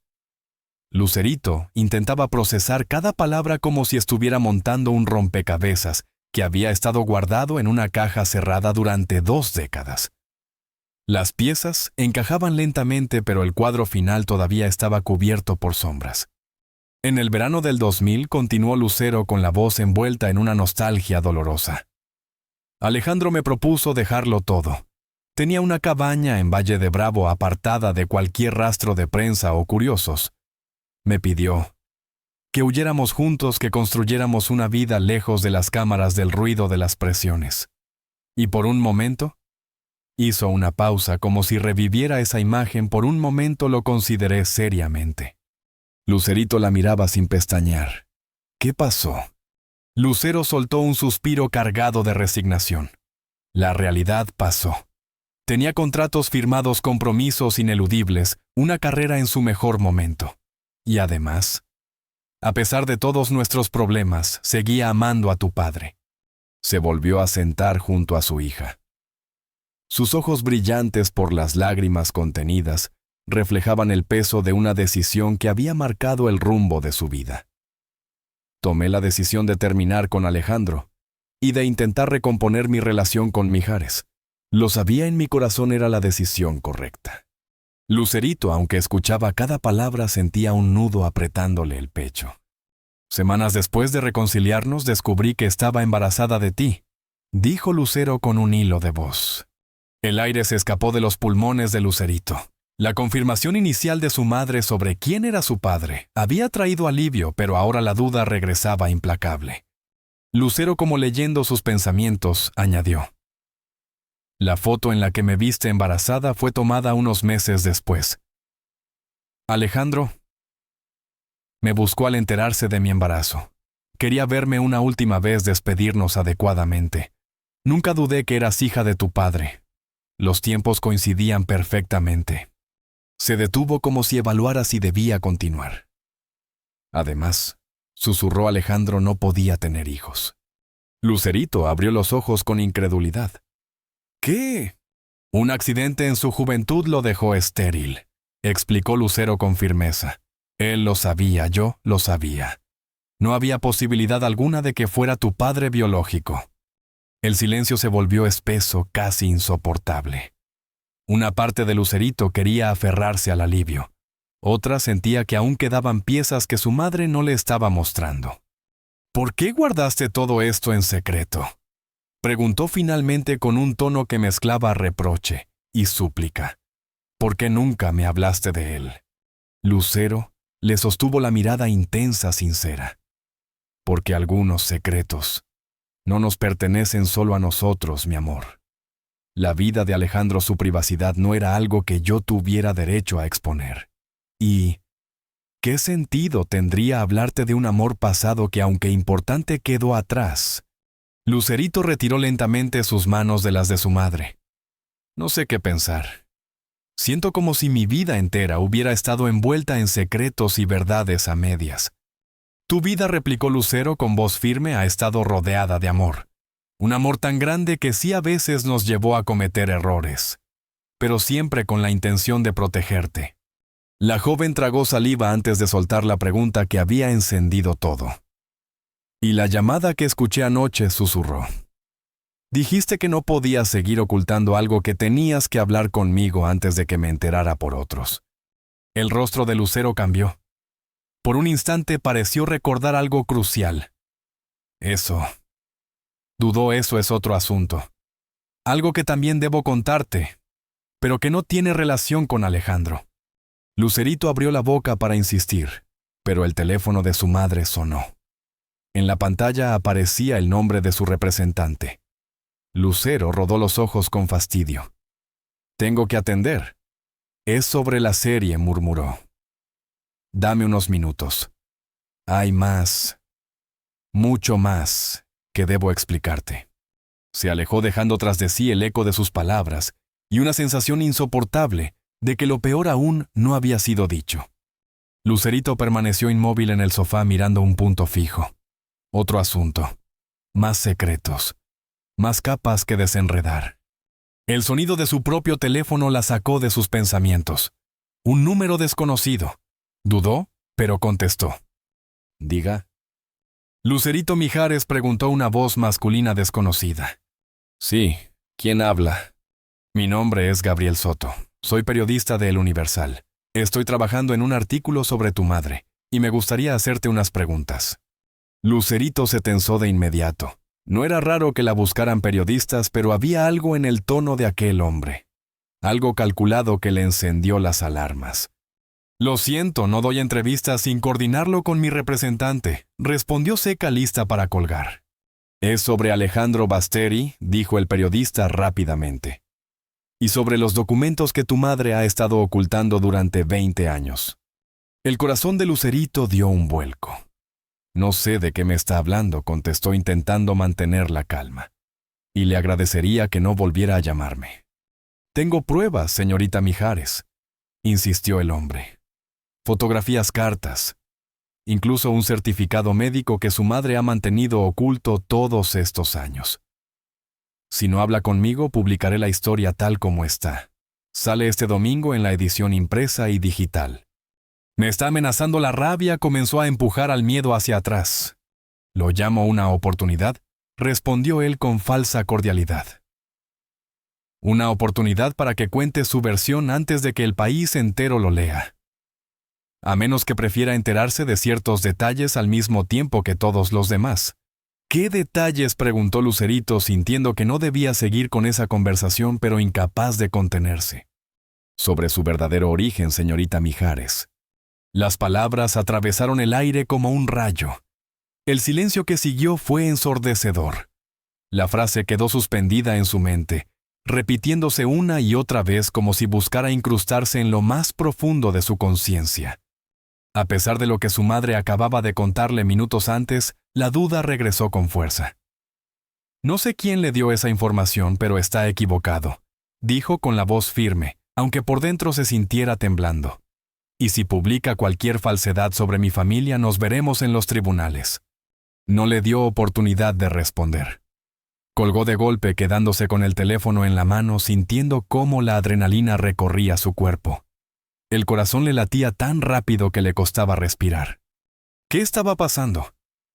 Speaker 1: Lucerito intentaba procesar cada palabra como si estuviera montando un rompecabezas que había estado guardado en una caja cerrada durante 2 décadas. Las piezas encajaban lentamente, pero el cuadro final todavía estaba cubierto por sombras. En el verano del 2000 continuó Lucero con la voz envuelta en una nostalgia dolorosa. Alejandro me propuso dejarlo todo. Tenía una cabaña en Valle de Bravo apartada de cualquier rastro de prensa o curiosos. Me pidió que huyéramos juntos, que construyéramos una vida lejos de las cámaras, del ruido, de las presiones. Y por un momento, hizo una pausa como si reviviera esa imagen. Por un momento lo consideré seriamente. Lucerito la miraba sin pestañear. ¿Qué pasó? Lucero soltó un suspiro cargado de resignación. La realidad pasó. Tenía contratos firmados, compromisos ineludibles, una carrera en su mejor momento. Y además, a pesar de todos nuestros problemas, seguía amando a tu padre. Se volvió a sentar junto a su hija. Sus ojos brillantes por las lágrimas contenidas reflejaban el peso de una decisión que había marcado el rumbo de su vida. Tomé la decisión de terminar con Alejandro y de intentar recomponer mi relación con Mijares. Lo sabía, en mi corazón era la decisión correcta. Lucerito, aunque escuchaba cada palabra, sentía un nudo apretándole el pecho. Semanas después de reconciliarnos, descubrí que estaba embarazada de ti, dijo Lucero con un hilo de voz. El aire se escapó de los pulmones de Lucerito. La confirmación inicial de su madre sobre quién era su padre había traído alivio, pero ahora la duda regresaba implacable. Lucero, como leyendo sus pensamientos, añadió: la foto en la que me viste embarazada fue tomada unos meses después. Alejandro me buscó al enterarse de mi embarazo. Quería verme una última vez, despedirnos adecuadamente. Nunca dudé que eras hija de tu padre. Los tiempos coincidían perfectamente. Se detuvo como si evaluara si debía continuar. Además, susurró Alejandro, no podía tener hijos. Lucerito abrió los ojos con incredulidad. ¿Qué? Un accidente en su juventud lo dejó estéril, explicó Lucero con firmeza. Él lo sabía, yo lo sabía. No había posibilidad alguna de que fuera tu padre biológico. El silencio se volvió espeso, casi insoportable. Una parte de Lucerito quería aferrarse al alivio. Otra sentía que aún quedaban piezas que su madre no le estaba mostrando. ¿Por qué guardaste todo esto en secreto?, preguntó finalmente con un tono que mezclaba reproche y súplica. ¿Por qué nunca me hablaste de él? Lucero le sostuvo la mirada intensa, sincera. Porque algunos secretos no nos pertenecen solo a nosotros, mi amor. La vida de Alejandro, su privacidad, no era algo que yo tuviera derecho a exponer. ¿Y qué sentido tendría hablarte de un amor pasado que, aunque importante, quedó atrás? Lucerito retiró lentamente sus manos de las de su madre. No sé qué pensar. Siento como si mi vida entera hubiera estado envuelta en secretos y verdades a medias. Tu vida, replicó Lucero con voz firme, ha estado rodeada de amor. Un amor tan grande que sí a veces nos llevó a cometer errores, pero siempre con la intención de protegerte. La joven tragó saliva antes de soltar la pregunta que había encendido todo. Y la llamada que escuché anoche, susurró. Dijiste que no podías seguir ocultando algo, que tenías que hablar conmigo antes de que me enterara por otros. El rostro de Lucero cambió. Por un instante pareció recordar algo crucial. Eso. Dudó, eso es otro asunto. Algo que también debo contarte, pero que no tiene relación con Alejandro. Lucerito abrió la boca para insistir, pero el teléfono de su madre sonó. En la pantalla aparecía el nombre de su representante. Lucero rodó los ojos con fastidio. Tengo que atender. Es sobre la serie, murmuró. Dame unos minutos. Hay más, mucho más, que debo explicarte. Se alejó dejando tras de sí el eco de sus palabras y una sensación insoportable de que lo peor aún no había sido dicho. Lucerito permaneció inmóvil en el sofá mirando un punto fijo. Otro asunto. Más secretos. Más capas que desenredar. El sonido de su propio teléfono la sacó de sus pensamientos. Un número desconocido. Dudó, pero contestó. Diga. Lucerito Mijares, preguntó una voz masculina desconocida. Sí, ¿quién habla? Mi nombre es Gabriel Soto. Soy periodista de El Universal. Estoy trabajando en un artículo sobre tu madre, y me gustaría hacerte unas preguntas. Lucerito se tensó de inmediato. No era raro que la buscaran periodistas, pero había algo en el tono de aquel hombre. Algo calculado que le encendió las alarmas. Lo siento, no doy entrevistas sin coordinarlo con mi representante, respondió seca, lista para colgar. Es sobre Alejandro Basteri, dijo el periodista rápidamente. Y sobre los documentos que tu madre ha estado ocultando durante 20 años. El corazón de Lucerito dio un vuelco. No sé de qué me está hablando, contestó intentando mantener la calma. Y le agradecería que no volviera a llamarme. Tengo pruebas, señorita Mijares, insistió el hombre. Fotografías, cartas, incluso un certificado médico que su madre ha mantenido oculto todos estos años. Si no habla conmigo, publicaré la historia tal como está. Sale este domingo en la edición impresa y digital. Me está amenazando la rabia, comenzó a empujar al miedo hacia atrás. ¿Lo llamo una oportunidad?, respondió él con falsa cordialidad. Una oportunidad para que cuente su versión antes de que el país entero lo lea. A menos que prefiera enterarse de ciertos detalles al mismo tiempo que todos los demás. ¿Qué detalles?, preguntó Lucerito, sintiendo que no debía seguir con esa conversación, pero incapaz de contenerse. Sobre su verdadero origen, señorita Mijares. Las palabras atravesaron el aire como un rayo. El silencio que siguió fue ensordecedor. La frase quedó suspendida en su mente, repitiéndose una y otra vez como si buscara incrustarse en lo más profundo de su conciencia. A pesar de lo que su madre acababa de contarle minutos antes, la duda regresó con fuerza. No sé quién le dio esa información, pero está equivocado, dijo con la voz firme, aunque por dentro se sintiera temblando. Y si publica cualquier falsedad sobre mi familia, nos veremos en los tribunales. No le dio oportunidad de responder. Colgó de golpe, quedándose con el teléfono en la mano, sintiendo cómo la adrenalina recorría su cuerpo. El corazón le latía tan rápido que le costaba respirar. ¿Qué estaba pasando?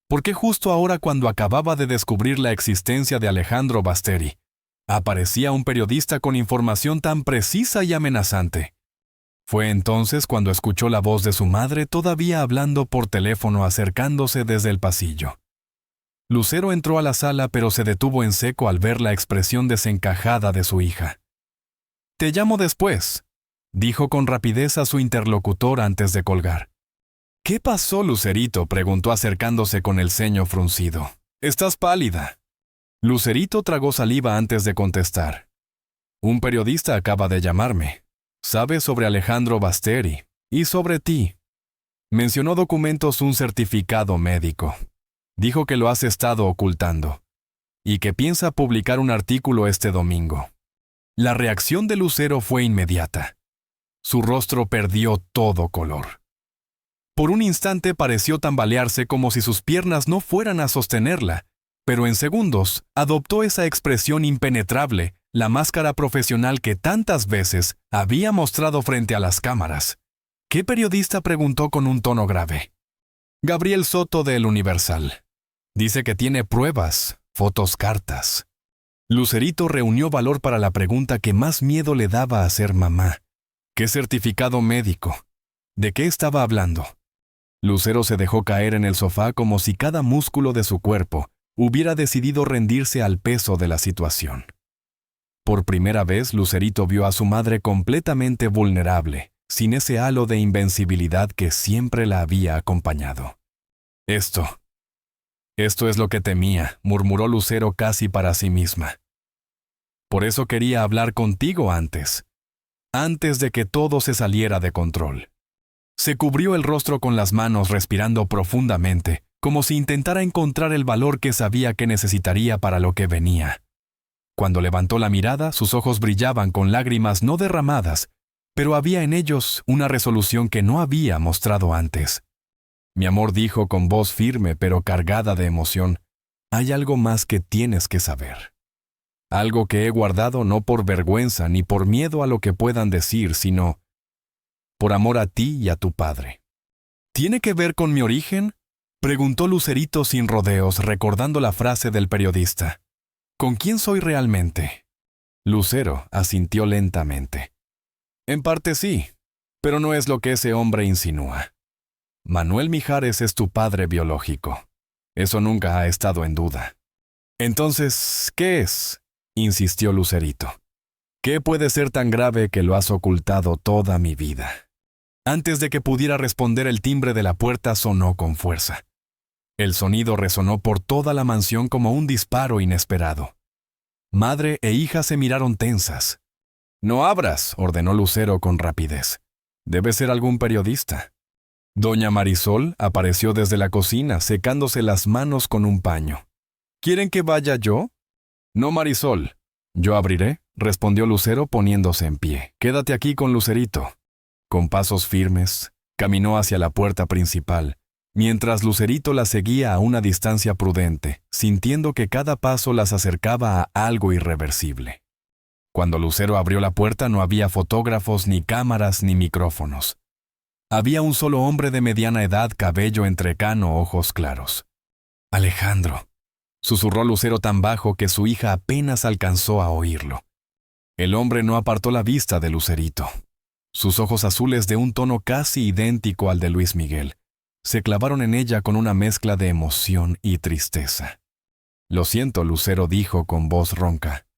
Speaker 1: ¿Por qué justo ahora, cuando acababa de descubrir la existencia de Alejandro Basteri, aparecía un periodista con información tan precisa y amenazante? Fue entonces cuando escuchó la voz de su madre todavía hablando por teléfono, acercándose desde el pasillo. Lucero entró a la sala, pero se detuvo en seco al ver la expresión desencajada de su hija. «Te llamo después», dijo con rapidez a su interlocutor antes de colgar. «¿Qué pasó, Lucerito?», preguntó acercándose con el ceño fruncido. «Estás pálida». Lucerito tragó saliva antes de contestar. «Un periodista acaba de llamarme. Sabe sobre Alejandro Basteri y sobre ti. Mencionó documentos, un certificado médico. Dijo que lo has estado ocultando. y que piensa publicar un artículo este domingo. La reacción de Lucero fue inmediata. Su rostro perdió todo color. Por un instante pareció tambalearse como si sus piernas no fueran a sostenerla, pero en segundos adoptó esa expresión impenetrable, la máscara profesional que tantas veces había mostrado frente a las cámaras. ¿Qué periodista?, preguntó con un tono grave. Gabriel Soto de El Universal. Dice que tiene pruebas, fotos, cartas. Lucerito reunió valor para la pregunta que más miedo le daba a ser mamá. ¿Qué certificado médico? ¿De qué estaba hablando? Lucero se dejó caer en el sofá como si cada músculo de su cuerpo hubiera decidido rendirse al peso de la situación. Por primera vez, Lucerito vio a su madre completamente vulnerable, sin ese halo de invencibilidad que siempre la había acompañado. Esto es lo que temía, murmuró Lucero casi para sí misma. Por eso quería hablar contigo antes de que todo se saliera de control. Se cubrió el rostro con las manos, respirando profundamente, como si intentara encontrar el valor que sabía que necesitaría para lo que venía. Cuando levantó la mirada, sus ojos brillaban con lágrimas no derramadas, pero había en ellos una resolución que no había mostrado antes. Mi amor, dijo con voz firme pero cargada de emoción, hay algo más que tienes que saber. Algo que he guardado no por vergüenza ni por miedo a lo que puedan decir, sino por amor a ti y a tu padre. ¿Tiene que ver con mi origen?, preguntó Lucerito sin rodeos, recordando la frase del periodista. ¿Con quién soy realmente? Lucero asintió lentamente. En parte sí, pero no es lo que ese hombre insinúa. Manuel Mijares es tu padre biológico. Eso nunca ha estado en duda. Entonces, ¿qué es?, insistió Lucerito. ¿Qué puede ser tan grave que lo has ocultado toda mi vida? Antes de que pudiera responder, el timbre de la puerta sonó con fuerza. El sonido resonó por toda la mansión como un disparo inesperado. Madre e hija se miraron tensas. «No abras», ordenó Lucero con rapidez. «Debe ser algún periodista». Doña Marisol apareció desde la cocina, secándose las manos con un paño. «¿Quieren que vaya yo?» «No, Marisol. Yo abriré», respondió Lucero poniéndose en pie. «Quédate aquí con Lucerito». Con pasos firmes, caminó hacia la puerta principal, mientras Lucerito la seguía a una distancia prudente, sintiendo que cada paso las acercaba a algo irreversible. Cuando Lucero abrió la puerta no había fotógrafos, ni cámaras, ni micrófonos. Había un solo hombre de mediana edad, cabello entrecano, ojos claros. «Alejandro», susurró Lucero tan bajo que su hija apenas alcanzó a oírlo. El hombre no apartó la vista de Lucerito. Sus ojos azules, de un tono casi idéntico al de Luis Miguel, se clavaron en ella con una mezcla de emoción y tristeza. «Lo siento», Lucero dijo con voz ronca.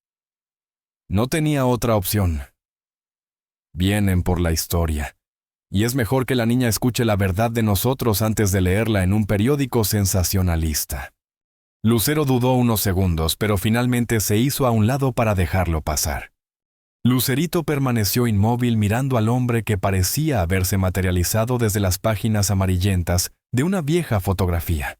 Speaker 1: No tenía otra opción. Vienen por la historia, y es mejor que la niña escuche la verdad de nosotros antes de leerla en un periódico sensacionalista. Lucero dudó unos segundos, pero finalmente se hizo a un lado para dejarlo pasar. Lucerito permaneció inmóvil mirando al hombre que parecía haberse materializado desde las páginas amarillentas de una vieja fotografía.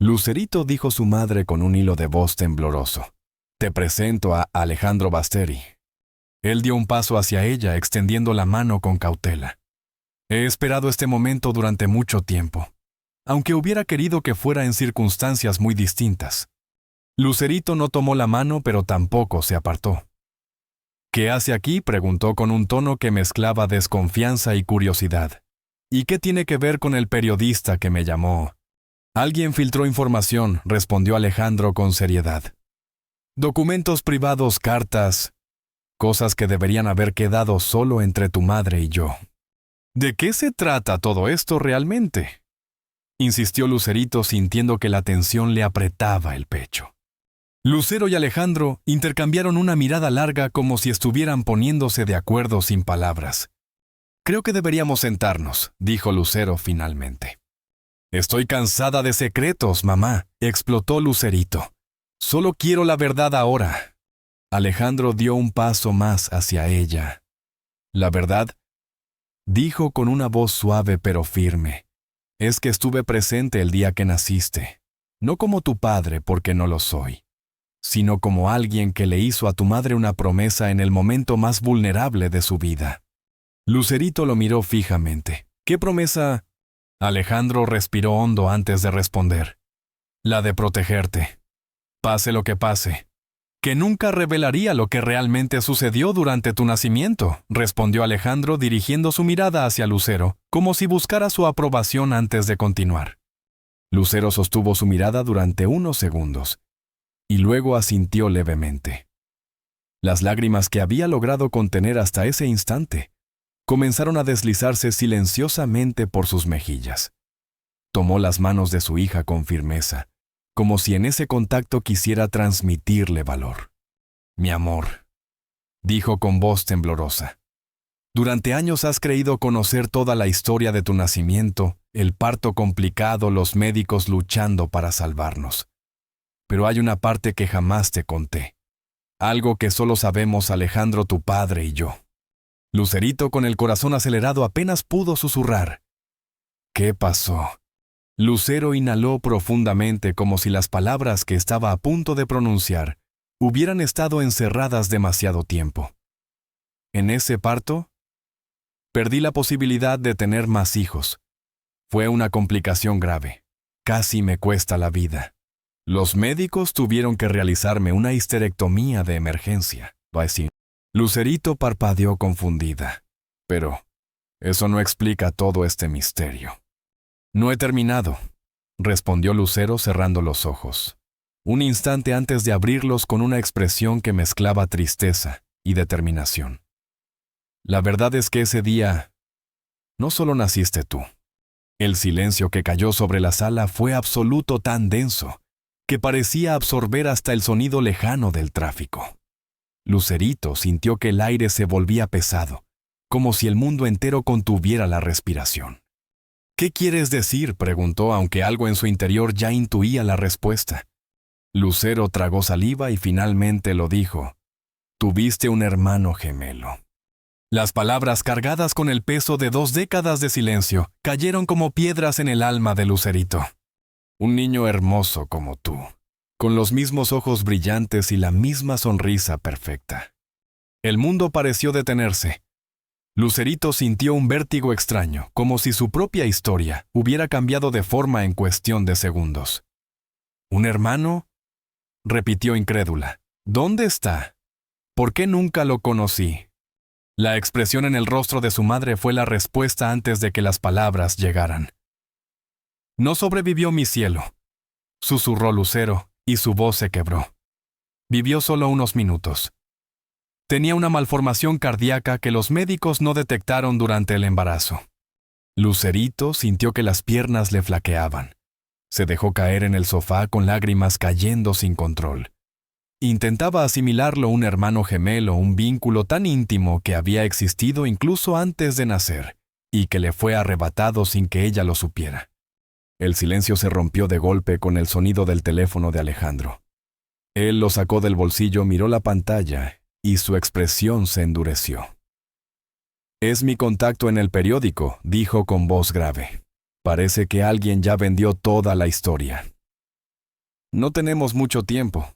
Speaker 1: «Lucerito», dijo su madre con un hilo de voz tembloroso, «te presento a Alejandro Basteri». Él dio un paso hacia ella, extendiendo la mano con cautela. «He esperado este momento durante mucho tiempo, aunque hubiera querido que fuera en circunstancias muy distintas». Lucerito no tomó la mano, pero tampoco se apartó. «¿Qué hace aquí?», preguntó con un tono que mezclaba desconfianza y curiosidad. «¿Y qué tiene que ver con el periodista que me llamó?» «Alguien filtró información», respondió Alejandro con seriedad. «Documentos privados, cartas, cosas que deberían haber quedado solo entre tu madre y yo». «¿De qué se trata todo esto realmente?», insistió Lucerito, sintiendo que la tensión le apretaba el pecho. Lucero y Alejandro intercambiaron una mirada larga como si estuvieran poniéndose de acuerdo sin palabras. «Creo que deberíamos sentarnos», dijo Lucero finalmente. «Estoy cansada de secretos, mamá», explotó Lucerito. «Solo quiero la verdad ahora». Alejandro dio un paso más hacia ella. «La verdad», dijo con una voz suave pero firme, «es que estuve presente el día que naciste. No como tu padre, porque no lo soy. sino como alguien que le hizo a tu madre una promesa en el momento más vulnerable de su vida. Lucerito lo miró fijamente. ¿Qué promesa? Alejandro respiró hondo antes de responder. La de protegerte. Pase lo que pase. Que nunca revelaría lo que realmente sucedió durante tu nacimiento, respondió Alejandro dirigiendo su mirada hacia Lucero, como si buscara su aprobación antes de continuar. Lucero sostuvo su mirada durante unos segundos, y luego asintió levemente. Las lágrimas que había logrado contener hasta ese instante comenzaron a deslizarse silenciosamente por sus mejillas. Tomó las manos de su hija con firmeza, como si en ese contacto quisiera transmitirle valor. Mi amor, dijo con voz temblorosa. Durante años has creído conocer toda la historia de tu nacimiento, el parto complicado, los médicos luchando para salvarnos. Pero hay una parte que jamás te conté. Algo que solo sabemos Alejandro, tu padre y yo. Lucerito, con el corazón acelerado, apenas pudo susurrar. ¿Qué pasó? Lucero inhaló profundamente como si las palabras que estaba a punto de pronunciar hubieran estado encerradas demasiado tiempo. En ese parto, perdí la posibilidad de tener más hijos. Fue una complicación grave. Casi me cuesta la vida. Los médicos tuvieron que realizarme una histerectomía de emergencia. Lucerito parpadeó confundida. Pero eso no explica todo este misterio. No he terminado, respondió Lucero cerrando los ojos, un instante antes de abrirlos con una expresión que mezclaba tristeza y determinación. La verdad es que ese día no solo naciste tú. El silencio que cayó sobre la sala fue absoluto, tan denso, que parecía absorber hasta el sonido lejano del tráfico. Lucerito sintió que el aire se volvía pesado, como si el mundo entero contuviera la respiración. ¿Qué quieres decir?, preguntó, aunque algo en su interior ya intuía la respuesta. Lucero tragó saliva y finalmente lo dijo. Tuviste un hermano gemelo. Las palabras, cargadas con el peso de 2 décadas de silencio, cayeron como piedras en el alma de Lucerito. Un niño hermoso como tú, con los mismos ojos brillantes y la misma sonrisa perfecta. El mundo pareció detenerse. Lucerito sintió un vértigo extraño, como si su propia historia hubiera cambiado de forma en cuestión de segundos. ¿Un hermano?, repitió incrédula. ¿Dónde está? ¿Por qué nunca lo conocí? La expresión en el rostro de su madre fue la respuesta antes de que las palabras llegaran. No sobrevivió, mi cielo, susurró Lucero, y su voz se quebró. Vivió solo unos minutos. Tenía una malformación cardíaca que los médicos no detectaron durante el embarazo. Lucerito sintió que las piernas le flaqueaban. Se dejó caer en el sofá con lágrimas cayendo sin control. Intentaba asimilarlo un hermano gemelo, un vínculo tan íntimo que había existido incluso antes de nacer, y que le fue arrebatado sin que ella lo supiera. El silencio se rompió de golpe con el sonido del teléfono de Alejandro. Él lo sacó del bolsillo, miró la pantalla, y su expresión se endureció. Es mi contacto en el periódico, dijo con voz grave. Parece que alguien ya vendió toda la historia. No tenemos mucho tiempo.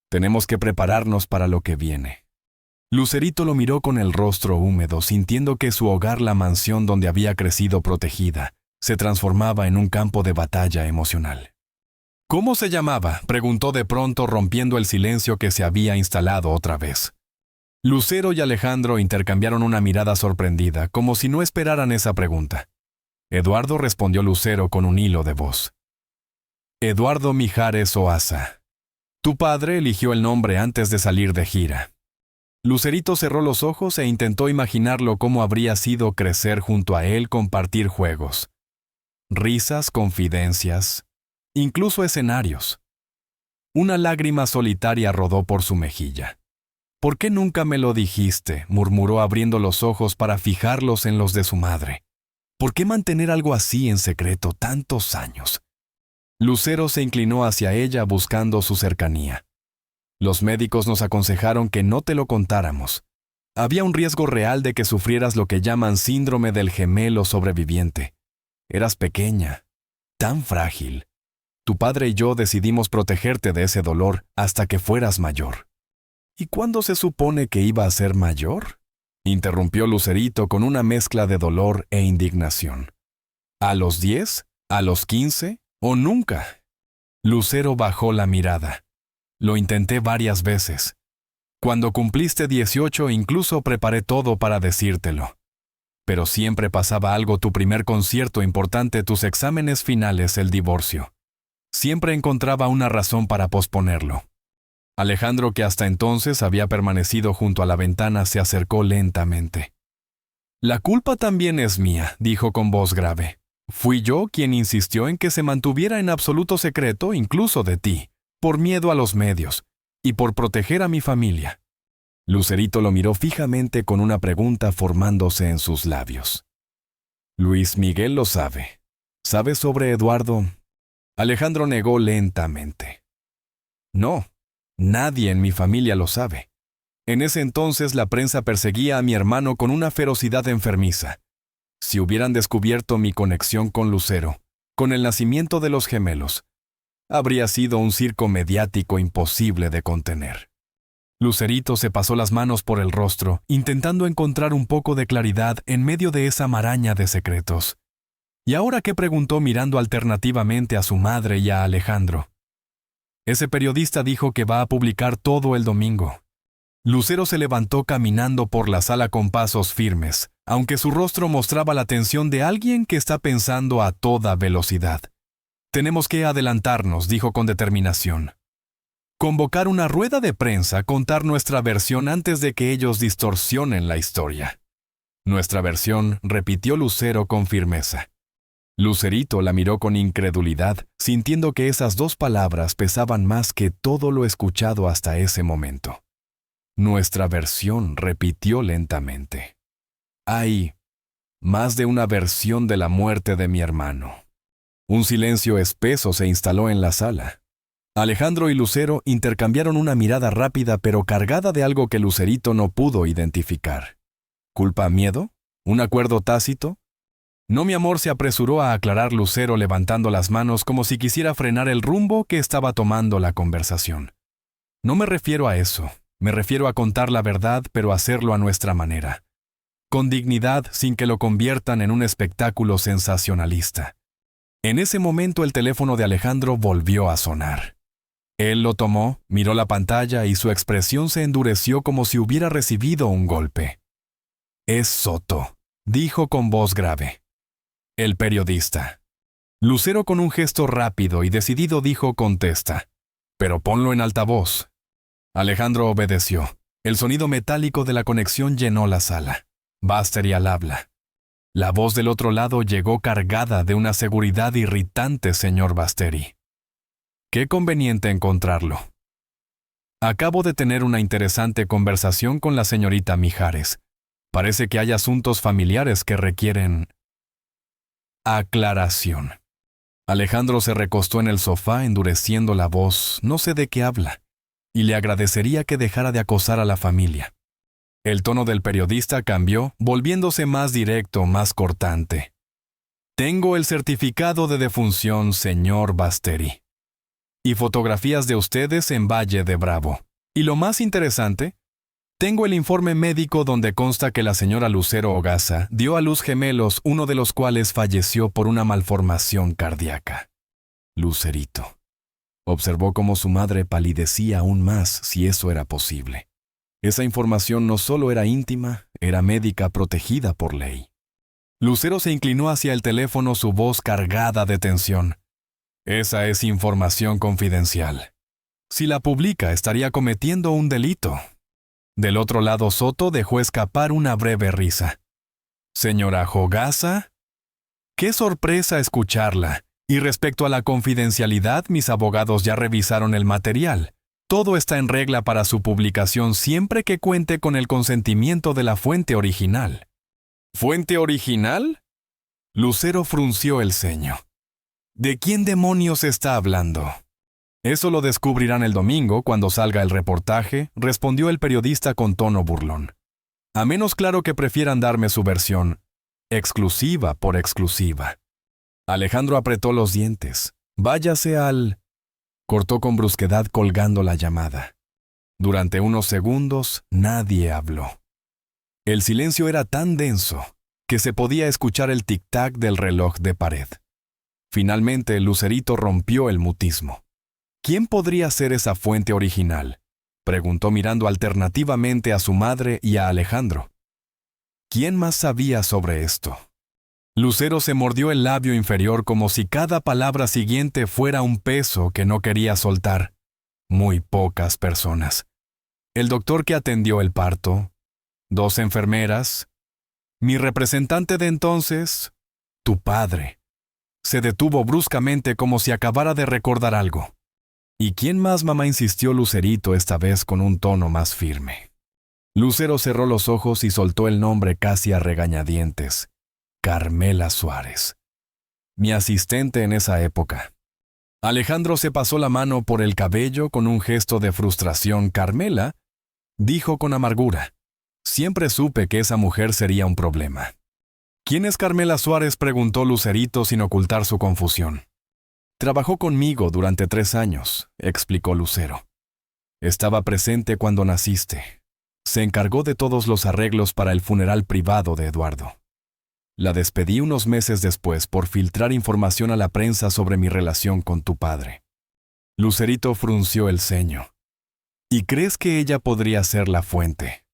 Speaker 1: Tenemos que prepararnos para lo que viene. Lucerito lo miró con el rostro húmedo, sintiendo que su hogar, la mansión donde había crecido protegida, se transformaba en un campo de batalla emocional. ¿Cómo se llamaba?, preguntó de pronto, rompiendo el silencio que se había instalado otra vez. Lucero y Alejandro intercambiaron una mirada sorprendida, como si no esperaran esa pregunta. Eduardo, respondió Lucero con un hilo de voz. Eduardo Mijares Oaza. Tu padre eligió el nombre antes de salir de gira. Lucerito cerró los ojos e intentó imaginarlo cómo habría sido crecer junto a él, compartir juegos, risas, confidencias, incluso escenarios. Una lágrima solitaria rodó por su mejilla. ¿Por qué nunca me lo dijiste?, murmuró abriendo los ojos para fijarlos en los de su madre. ¿Por qué mantener algo así en secreto tantos años? Lucero se inclinó hacia ella buscando su cercanía. Los médicos nos aconsejaron que no te lo contáramos. Había un riesgo real de que sufrieras lo que llaman síndrome del gemelo sobreviviente. Eras pequeña, tan frágil. Tu padre y yo decidimos protegerte de ese dolor hasta que fueras mayor. ¿Y cuándo se supone que iba a ser mayor?, interrumpió Lucerito con una mezcla de dolor e indignación. ¿A los 10? ¿A los 15? ¿O nunca? Lucero bajó la mirada. Lo intenté varias veces. Cuando cumpliste 18 incluso preparé todo para decírtelo. Pero siempre pasaba algo: tu primer concierto importante, tus exámenes finales, el divorcio. Siempre encontraba una razón para posponerlo. Alejandro, que hasta entonces había permanecido junto a la ventana, se acercó lentamente. «La culpa también es mía», dijo con voz grave. «Fui yo quien insistió en que se mantuviera en absoluto secreto, incluso de ti, por miedo a los medios y por proteger a mi familia». Lucerito lo miró fijamente con una pregunta formándose en sus labios. «Luis Miguel lo sabe. ¿Sabe sobre Eduardo?» Alejandro negó lentamente. «No, nadie en mi familia lo sabe. En ese entonces la prensa perseguía a mi hermano con una ferocidad enfermiza. Si hubieran descubierto mi conexión con Lucero, con el nacimiento de los gemelos, habría sido un circo mediático imposible de contener». Lucerito se pasó las manos por el rostro, intentando encontrar un poco de claridad en medio de esa maraña de secretos. ¿Y ahora qué?, preguntó mirando alternativamente a su madre y a Alejandro. «Ese periodista dijo que va a publicar todo el domingo». Lucero se levantó caminando por la sala con pasos firmes, aunque su rostro mostraba la tensión de alguien que está pensando a toda velocidad. «Tenemos que adelantarnos», dijo con determinación. «Convocar una rueda de prensa, contar nuestra versión antes de que ellos distorsionen la historia». «Nuestra versión», repitió Lucero con firmeza. Lucerito la miró con incredulidad, sintiendo que esas dos palabras pesaban más que todo lo escuchado hasta ese momento. «Nuestra versión», repitió lentamente. «Hay más de una versión de la muerte de mi hermano». Un silencio espeso se instaló en la sala. Alejandro y Lucero intercambiaron una mirada rápida pero cargada de algo que Lucerito no pudo identificar. ¿Culpa, miedo? ¿Un acuerdo tácito? «No, mi amor», se apresuró a aclarar Lucero levantando las manos como si quisiera frenar el rumbo que estaba tomando la conversación. «No me refiero a eso. Me refiero a contar la verdad, pero hacerlo a nuestra manera. Con dignidad, sin que lo conviertan en un espectáculo sensacionalista». En ese momento el teléfono de Alejandro volvió a sonar. Él lo tomó, miró la pantalla y su expresión se endureció como si hubiera recibido un golpe. «Es Soto», dijo con voz grave. «El periodista». Lucero, con un gesto rápido y decidido, dijo: «Contesta. Pero ponlo en altavoz». Alejandro obedeció. El sonido metálico de la conexión llenó la sala. Basteri al habla. La voz del otro lado llegó cargada de una seguridad irritante, señor Basteri. «Qué conveniente encontrarlo. Acabo de tener una interesante conversación con la señorita Mijares. Parece que hay asuntos familiares que requieren aclaración». Alejandro se recostó en el sofá, endureciendo la voz. «No sé de qué habla, y le agradecería que dejara de acosar a la familia». El tono del periodista cambió, volviéndose más directo, más cortante. «Tengo el certificado de defunción, señor Basteri. Y fotografías de ustedes en Valle de Bravo. Y lo más interesante, tengo el informe médico donde consta que la señora Lucero Hogaza dio a luz gemelos, uno de los cuales falleció por una malformación cardíaca». Lucerito observó cómo su madre palidecía aún más, si eso era posible. Esa información no solo era íntima, era médica protegida por ley. Lucero se inclinó hacia el teléfono, su voz cargada de tensión. «Esa es información confidencial. Si la publica, estaría cometiendo un delito». Del otro lado, Soto dejó escapar una breve risa. «¿Señora Hogaza? Qué sorpresa escucharla. Y respecto a la confidencialidad, mis abogados ya revisaron el material. Todo está en regla para su publicación siempre que cuente con el consentimiento de la fuente original». «¿Fuente original?». Lucero frunció el ceño. «¿De quién demonios está hablando?». «Eso lo descubrirán el domingo cuando salga el reportaje», respondió el periodista con tono burlón. «A menos claro que prefieran darme su versión, exclusiva por exclusiva». Alejandro apretó los dientes. Váyase al... Cortó con brusquedad colgando la llamada. Durante unos segundos nadie habló. El silencio era tan denso que se podía escuchar el tic-tac del reloj de pared. Finalmente, Lucerito rompió el mutismo. ¿Quién podría ser esa fuente original?, preguntó mirando alternativamente a su madre y a Alejandro. ¿Quién más sabía sobre esto? Lucero se mordió el labio inferior como si cada palabra siguiente fuera un peso que no quería soltar. Muy pocas personas. El doctor que atendió el parto, 2 enfermeras, mi representante de entonces, tu padre. Se detuvo bruscamente como si acabara de recordar algo. ¿Y quién más, mamá?, insistió Lucerito, esta vez con un tono más firme. Lucero cerró los ojos y soltó el nombre casi a regañadientes. Carmela Suárez. Mi asistente en esa época. Alejandro se pasó la mano por el cabello con un gesto de frustración. Carmela, dijo con amargura. Siempre supe que esa mujer sería un problema. ¿Quién es Carmela Suárez?, preguntó Lucerito sin ocultar su confusión. Trabajó conmigo durante 3 años, explicó Lucero. Estaba presente cuando naciste. Se encargó de todos los arreglos para el funeral privado de Eduardo. La despedí unos meses después por filtrar información a la prensa sobre mi relación con tu padre. Lucerito frunció el ceño. ¿Y crees que ella podría ser la fuente?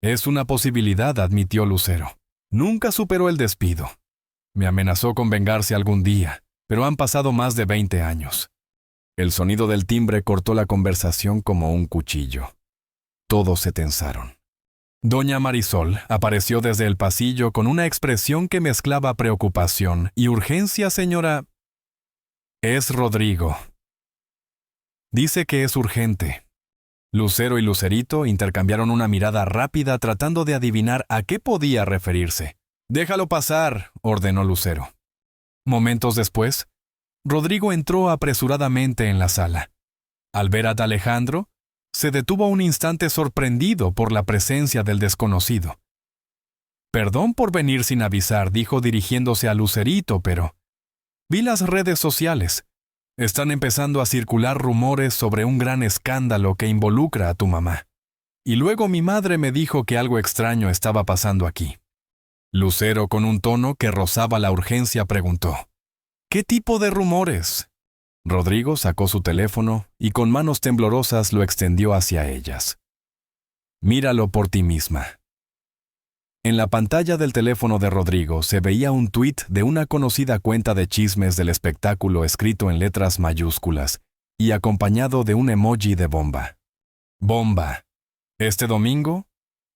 Speaker 1: Es una posibilidad, admitió Lucero. Nunca superó el despido. Me amenazó con vengarse algún día, pero han pasado más de 20 años. El sonido del timbre cortó la conversación como un cuchillo. Todos se tensaron. Doña Marisol apareció desde el pasillo con una expresión que mezclaba preocupación y urgencia. Señora, es Rodrigo. Dice que es urgente. Lucero y Lucerito intercambiaron una mirada rápida tratando de adivinar a qué podía referirse. Déjalo pasar, ordenó Lucero. Momentos después, Rodrigo entró apresuradamente en la sala. Al ver a Alejandro, se detuvo un instante sorprendido por la presencia del desconocido. Perdón por venir sin avisar, dijo dirigiéndose a Lucerito, pero... Vi las redes sociales. Están empezando a circular rumores sobre un gran escándalo que involucra a tu mamá. Y luego mi madre me dijo que algo extraño estaba pasando aquí. Lucero, con un tono que rozaba la urgencia, preguntó: ¿Qué tipo de rumores? Rodrigo sacó su teléfono y con manos temblorosas lo extendió hacia ellas. Míralo por ti misma. En la pantalla del teléfono de Rodrigo se veía un tuit de una conocida cuenta de chismes del espectáculo escrito en letras mayúsculas y acompañado de un emoji de bomba. Bomba. Este domingo,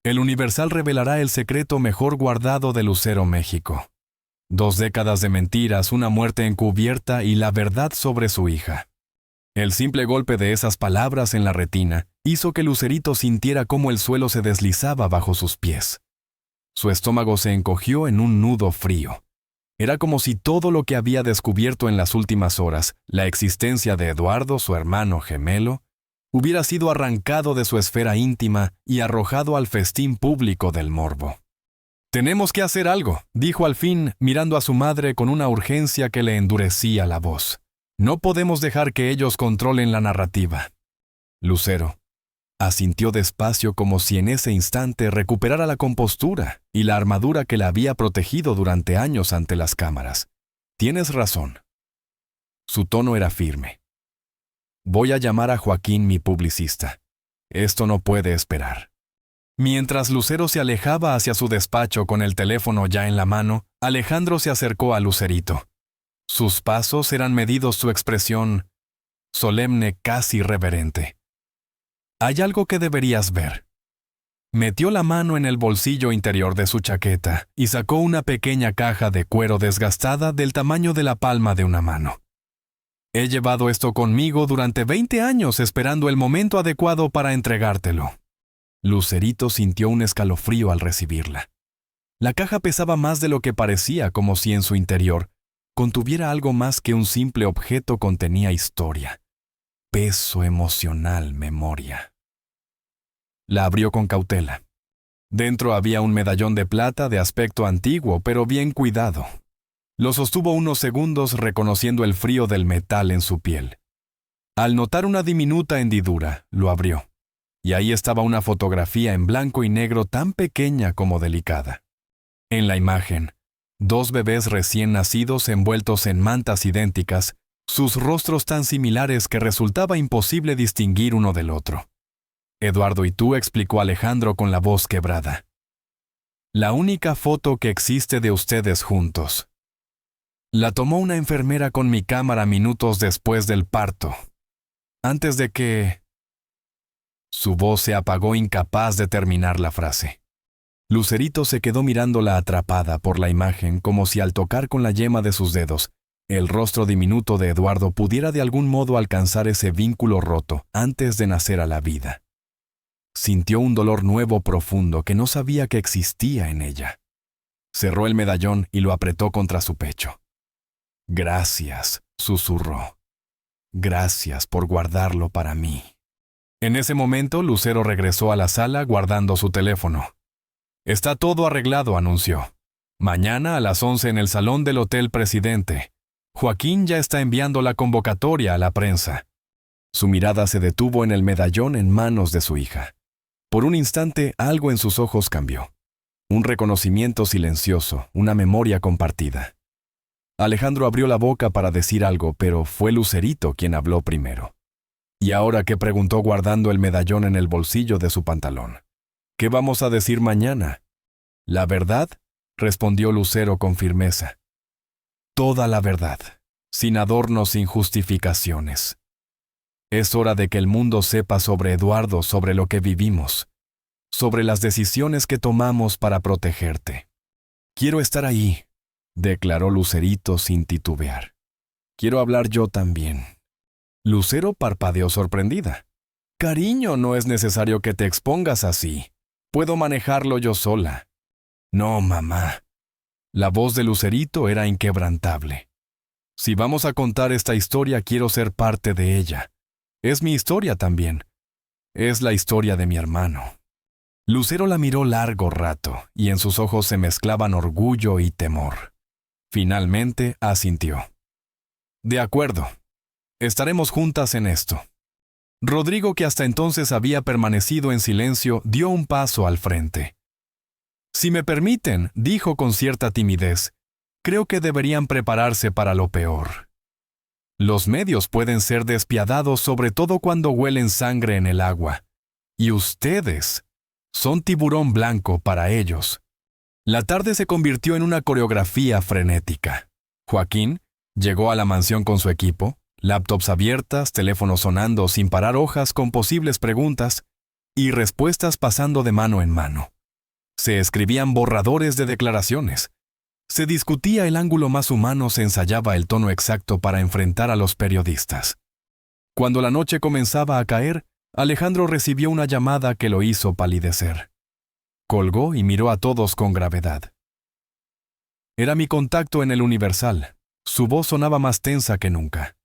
Speaker 1: el Universal revelará el secreto mejor guardado de Lucero, México. 2 décadas de mentiras, una muerte encubierta y la verdad sobre su hija. El simple golpe de esas palabras en la retina hizo que Lucerito sintiera cómo el suelo se deslizaba bajo sus pies. Su estómago se encogió en un nudo frío. Era como si todo lo que había descubierto en las últimas horas, la existencia de Eduardo, su hermano gemelo, hubiera sido arrancado de su esfera íntima y arrojado al festín público del morbo. «Tenemos que hacer algo», dijo al fin, mirando a su madre con una urgencia que le endurecía la voz. «No podemos dejar que ellos controlen la narrativa». Lucero asintió despacio como si en ese instante recuperara la compostura y la armadura que la había protegido durante años ante las cámaras. «Tienes razón». Su tono era firme. «Voy a llamar a Joaquín, mi publicista. Esto no puede esperar». Mientras Lucero se alejaba hacia su despacho con el teléfono ya en la mano, Alejandro se acercó a Lucerito. Sus pasos eran medidos, su expresión solemne, casi reverente. «Hay algo que deberías ver». Metió la mano en el bolsillo interior de su chaqueta y sacó una pequeña caja de cuero desgastada del tamaño de la palma de una mano. «He llevado esto conmigo durante 20 años esperando el momento adecuado para entregártelo». Lucerito sintió un escalofrío al recibirla. La caja pesaba más de lo que parecía, como si en su interior contuviera algo más que un simple objeto. Contenía historia, peso emocional, memoria. La abrió con cautela. Dentro había un medallón de plata de aspecto antiguo, pero bien cuidado. Lo sostuvo unos segundos reconociendo el frío del metal en su piel. Al notar una diminuta hendidura, lo abrió. Y ahí estaba una fotografía en blanco y negro tan pequeña como delicada. En la imagen, 2 bebés recién nacidos envueltos en mantas idénticas, sus rostros tan similares que resultaba imposible distinguir uno del otro. Eduardo y tú, explicó Alejandro con la voz quebrada. La única foto que existe de ustedes juntos. La tomó una enfermera con mi cámara minutos después del parto. Antes de que... Su voz se apagó, incapaz de terminar la frase. Lucerito se quedó mirándola atrapada por la imagen, como si al tocar con la yema de sus dedos, el rostro diminuto de Eduardo pudiera de algún modo alcanzar ese vínculo roto antes de nacer a la vida. Sintió un dolor nuevo profundo que no sabía que existía en ella. Cerró el medallón y lo apretó contra su pecho. Gracias, susurró. Gracias por guardarlo para mí. En ese momento, Lucero regresó a la sala guardando su teléfono. Está todo arreglado, anunció. Mañana a las 11 en el salón del Hotel Presidente. Joaquín ya está enviando la convocatoria a la prensa. Su mirada se detuvo en el medallón en manos de su hija. Por un instante, algo en sus ojos cambió. Un reconocimiento silencioso, una memoria compartida. Alejandro abrió la boca para decir algo, pero fue Lucerito quien habló primero. ¿Y ahora qué?, preguntó guardando el medallón en el bolsillo de su pantalón. ¿Qué vamos a decir mañana? ¿La verdad?, respondió Lucero con firmeza. Toda la verdad, sin adornos, sin justificaciones. Es hora de que el mundo sepa sobre Eduardo, sobre lo que vivimos, sobre las decisiones que tomamos para protegerte. Quiero estar ahí, declaró Lucerito sin titubear. Quiero hablar yo también. Lucero parpadeó sorprendida. Cariño, no es necesario que te expongas así. Puedo manejarlo yo sola. No, mamá. La voz de Lucerito era inquebrantable. Si vamos a contar esta historia, quiero ser parte de ella. Es mi historia también. Es la historia de mi hermano. Lucero la miró largo rato, y en sus ojos se mezclaban orgullo y temor. Finalmente asintió. De acuerdo. Estaremos juntas en esto. Rodrigo, que hasta entonces había permanecido en silencio, dio un paso al frente. Si me permiten, dijo con cierta timidez, creo que deberían prepararse para lo peor. Los medios pueden ser despiadados, sobre todo cuando huelen sangre en el agua. Y ustedes son tiburón blanco para ellos. La tarde se convirtió en una coreografía frenética. Joaquín llegó a la mansión con su equipo, laptops abiertas, teléfonos sonando sin parar, hojas con posibles preguntas y respuestas pasando de mano en mano. Se escribían borradores de declaraciones. Se discutía el ángulo más humano, se ensayaba el tono exacto para enfrentar a los periodistas. Cuando la noche comenzaba a caer, Alejandro recibió una llamada que lo hizo palidecer. Colgó y miró a todos con gravedad. Era mi contacto en el Universal. Su voz sonaba más tensa que nunca.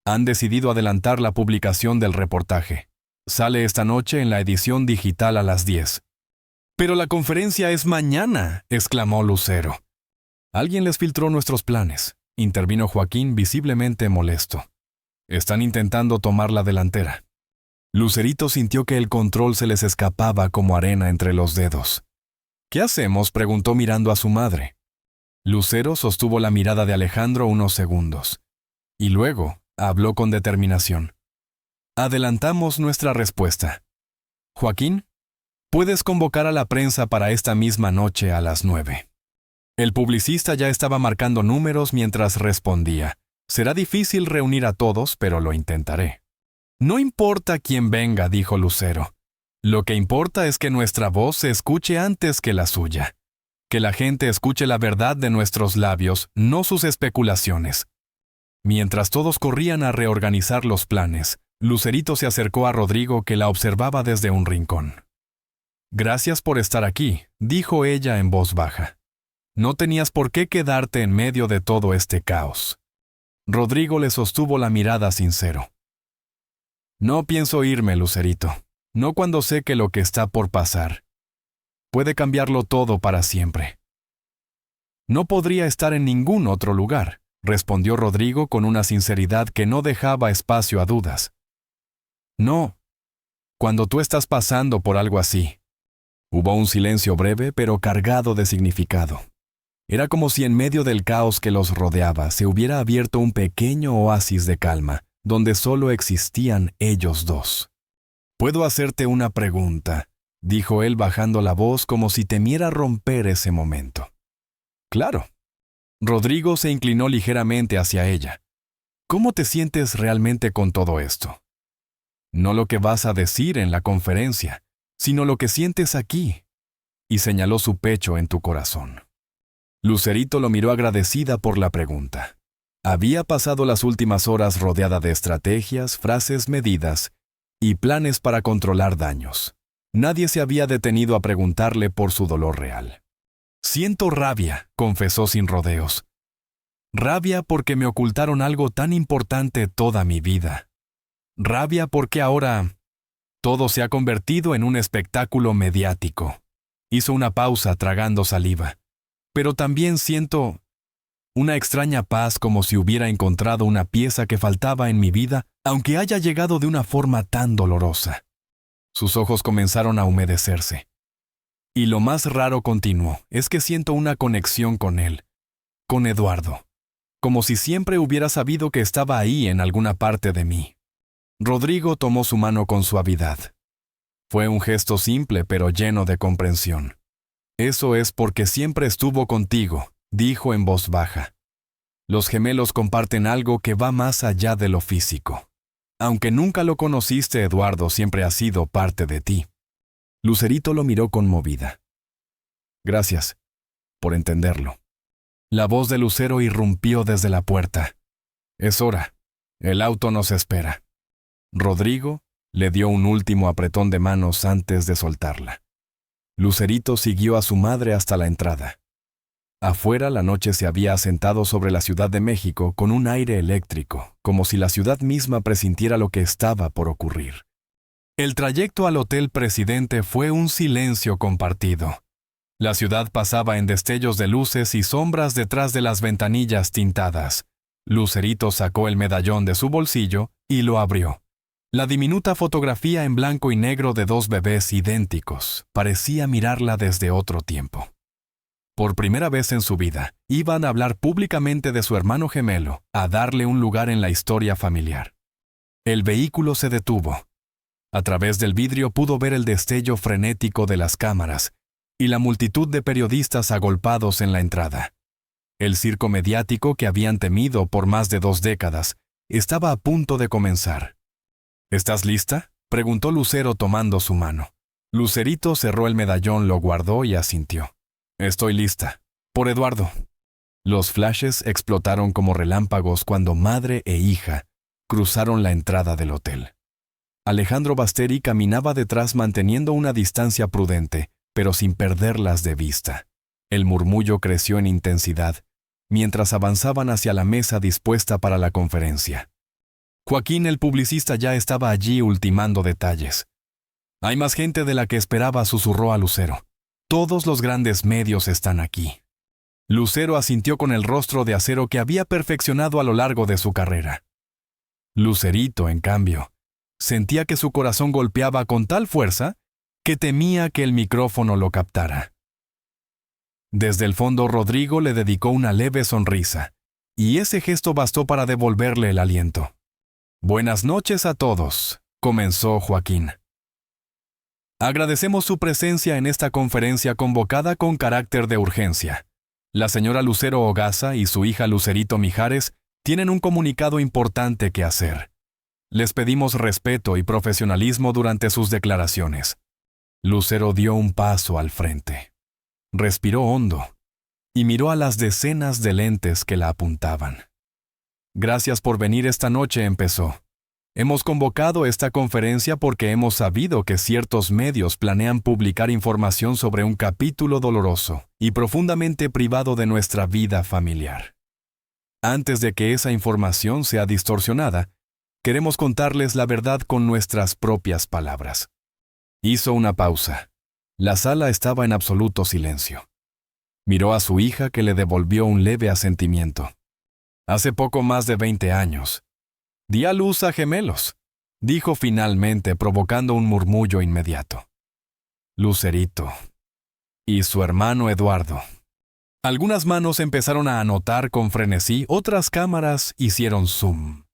Speaker 1: Han decidido adelantar la publicación del reportaje. Sale esta noche en la edición digital a las 10. «Pero la conferencia es mañana», exclamó Lucero. «Alguien les filtró nuestros planes», intervino Joaquín visiblemente molesto. «Están intentando tomar la delantera». Lucerito sintió que el control se les escapaba como arena entre los dedos. «¿Qué hacemos?», preguntó mirando a su madre. Lucero sostuvo la mirada de Alejandro unos segundos. Y luego habló con determinación. «Adelantamos nuestra respuesta. Joaquín, puedes convocar a la prensa para esta misma noche a las 9». El publicista ya estaba marcando números mientras respondía. «Será difícil reunir a todos, pero lo intentaré». «No importa quién venga», dijo Lucero. «Lo que importa es que nuestra voz se escuche antes que la suya. Que la gente escuche la verdad de nuestros labios, no sus especulaciones». Mientras todos corrían a reorganizar los planes, Lucerito se acercó a Rodrigo, que la observaba desde un rincón. «Gracias por estar aquí», dijo ella en voz baja. «No tenías por qué quedarte en medio de todo este caos». Rodrigo le sostuvo la mirada sincero. «No pienso irme, Lucerito. No cuando sé que lo que está por pasar puede cambiarlo todo para siempre». No podría estar en ningún otro lugar, respondió Rodrigo con una sinceridad que no dejaba espacio a dudas. No, cuando tú estás pasando por algo así. Hubo un silencio breve pero cargado de significado. Era como si en medio del caos que los rodeaba se hubiera abierto un pequeño oasis de calma, donde solo existían ellos dos. «¿Puedo hacerte una pregunta?», dijo él bajando la voz como si temiera romper ese momento. «Claro». Rodrigo se inclinó ligeramente hacia ella. «¿Cómo te sientes realmente con todo esto? No lo que vas a decir en la conferencia, sino lo que sientes aquí». Y señaló su pecho en tu corazón. Lucerito lo miró agradecida por la pregunta. Había pasado las últimas horas rodeada de estrategias, frases medidas y planes para controlar daños. Nadie se había detenido a preguntarle por su dolor real. «Siento rabia», confesó sin rodeos. «Rabia porque me ocultaron algo tan importante toda mi vida. Rabia porque ahora todo se ha convertido en un espectáculo mediático». Hizo una pausa tragando saliva. «Pero también siento una extraña paz, como si hubiera encontrado una pieza que faltaba en mi vida, aunque haya llegado de una forma tan dolorosa». Sus ojos comenzaron a humedecerse. «Y lo más raro», continuó, «es que siento una conexión con él, con Eduardo, como si siempre hubiera sabido que estaba ahí en alguna parte de mí». Rodrigo tomó su mano con suavidad. Fue un gesto simple pero lleno de comprensión. «Eso es porque siempre estuvo contigo», dijo en voz baja. «Los gemelos comparten algo que va más allá de lo físico. Aunque nunca lo conociste, Eduardo siempre ha sido parte de ti». Lucerito lo miró conmovida. «Gracias por entenderlo». La voz de Lucero irrumpió desde la puerta. «Es hora. El auto nos espera». Rodrigo le dio un último apretón de manos antes de soltarla. Lucerito siguió a su madre hasta la entrada. Afuera la noche se había asentado sobre la Ciudad de México con un aire eléctrico, como si la ciudad misma presintiera lo que estaba por ocurrir. El trayecto al Hotel Presidente fue un silencio compartido. La ciudad pasaba en destellos de luces y sombras detrás de las ventanillas tintadas. Lucerito sacó el medallón de su bolsillo y lo abrió. La diminuta fotografía en blanco y negro de dos bebés idénticos parecía mirarla desde otro tiempo. Por primera vez en su vida, iban a hablar públicamente de su hermano gemelo, a darle un lugar en la historia familiar. El vehículo se detuvo. A través del vidrio pudo ver el destello frenético de las cámaras y la multitud de periodistas agolpados en la entrada. El circo mediático que habían temido por más de 2 décadas estaba a punto de comenzar. «¿Estás lista?», preguntó Lucero tomando su mano. Lucerito cerró el medallón, lo guardó y asintió. «Estoy lista. Por Eduardo». Los flashes explotaron como relámpagos cuando madre e hija cruzaron la entrada del hotel. Alejandro Basteri caminaba detrás manteniendo una distancia prudente, pero sin perderlas de vista. El murmullo creció en intensidad mientras avanzaban hacia la mesa dispuesta para la conferencia. Joaquín, el publicista, ya estaba allí ultimando detalles. «Hay más gente de la que esperaba», susurró a Lucero. «Todos los grandes medios están aquí». Lucero asintió con el rostro de acero que había perfeccionado a lo largo de su carrera. Lucerito, en cambio, sentía que su corazón golpeaba con tal fuerza que temía que el micrófono lo captara. Desde el fondo, Rodrigo le dedicó una leve sonrisa, y ese gesto bastó para devolverle el aliento. «Buenas noches a todos», comenzó Joaquín. «Agradecemos su presencia en esta conferencia convocada con carácter de urgencia. La señora Lucero Hogaza y su hija Lucerito Mijares tienen un comunicado importante que hacer. Les pedimos respeto y profesionalismo durante sus declaraciones». Lucero dio un paso al frente. Respiró hondo y miró a las decenas de lentes que la apuntaban. «Gracias por venir esta noche», empezó. «Hemos convocado esta conferencia porque hemos sabido que ciertos medios planean publicar información sobre un capítulo doloroso y profundamente privado de nuestra vida familiar. Antes de que esa información sea distorsionada, queremos contarles la verdad con nuestras propias palabras». Hizo una pausa. La sala estaba en absoluto silencio. Miró a su hija, que le devolvió un leve asentimiento. Hace poco más de 20 años. Di a luz a gemelos, dijo finalmente, provocando un murmullo inmediato. Lucerito. Y su hermano Eduardo. Algunas manos empezaron a anotar con frenesí, otras cámaras hicieron zoom.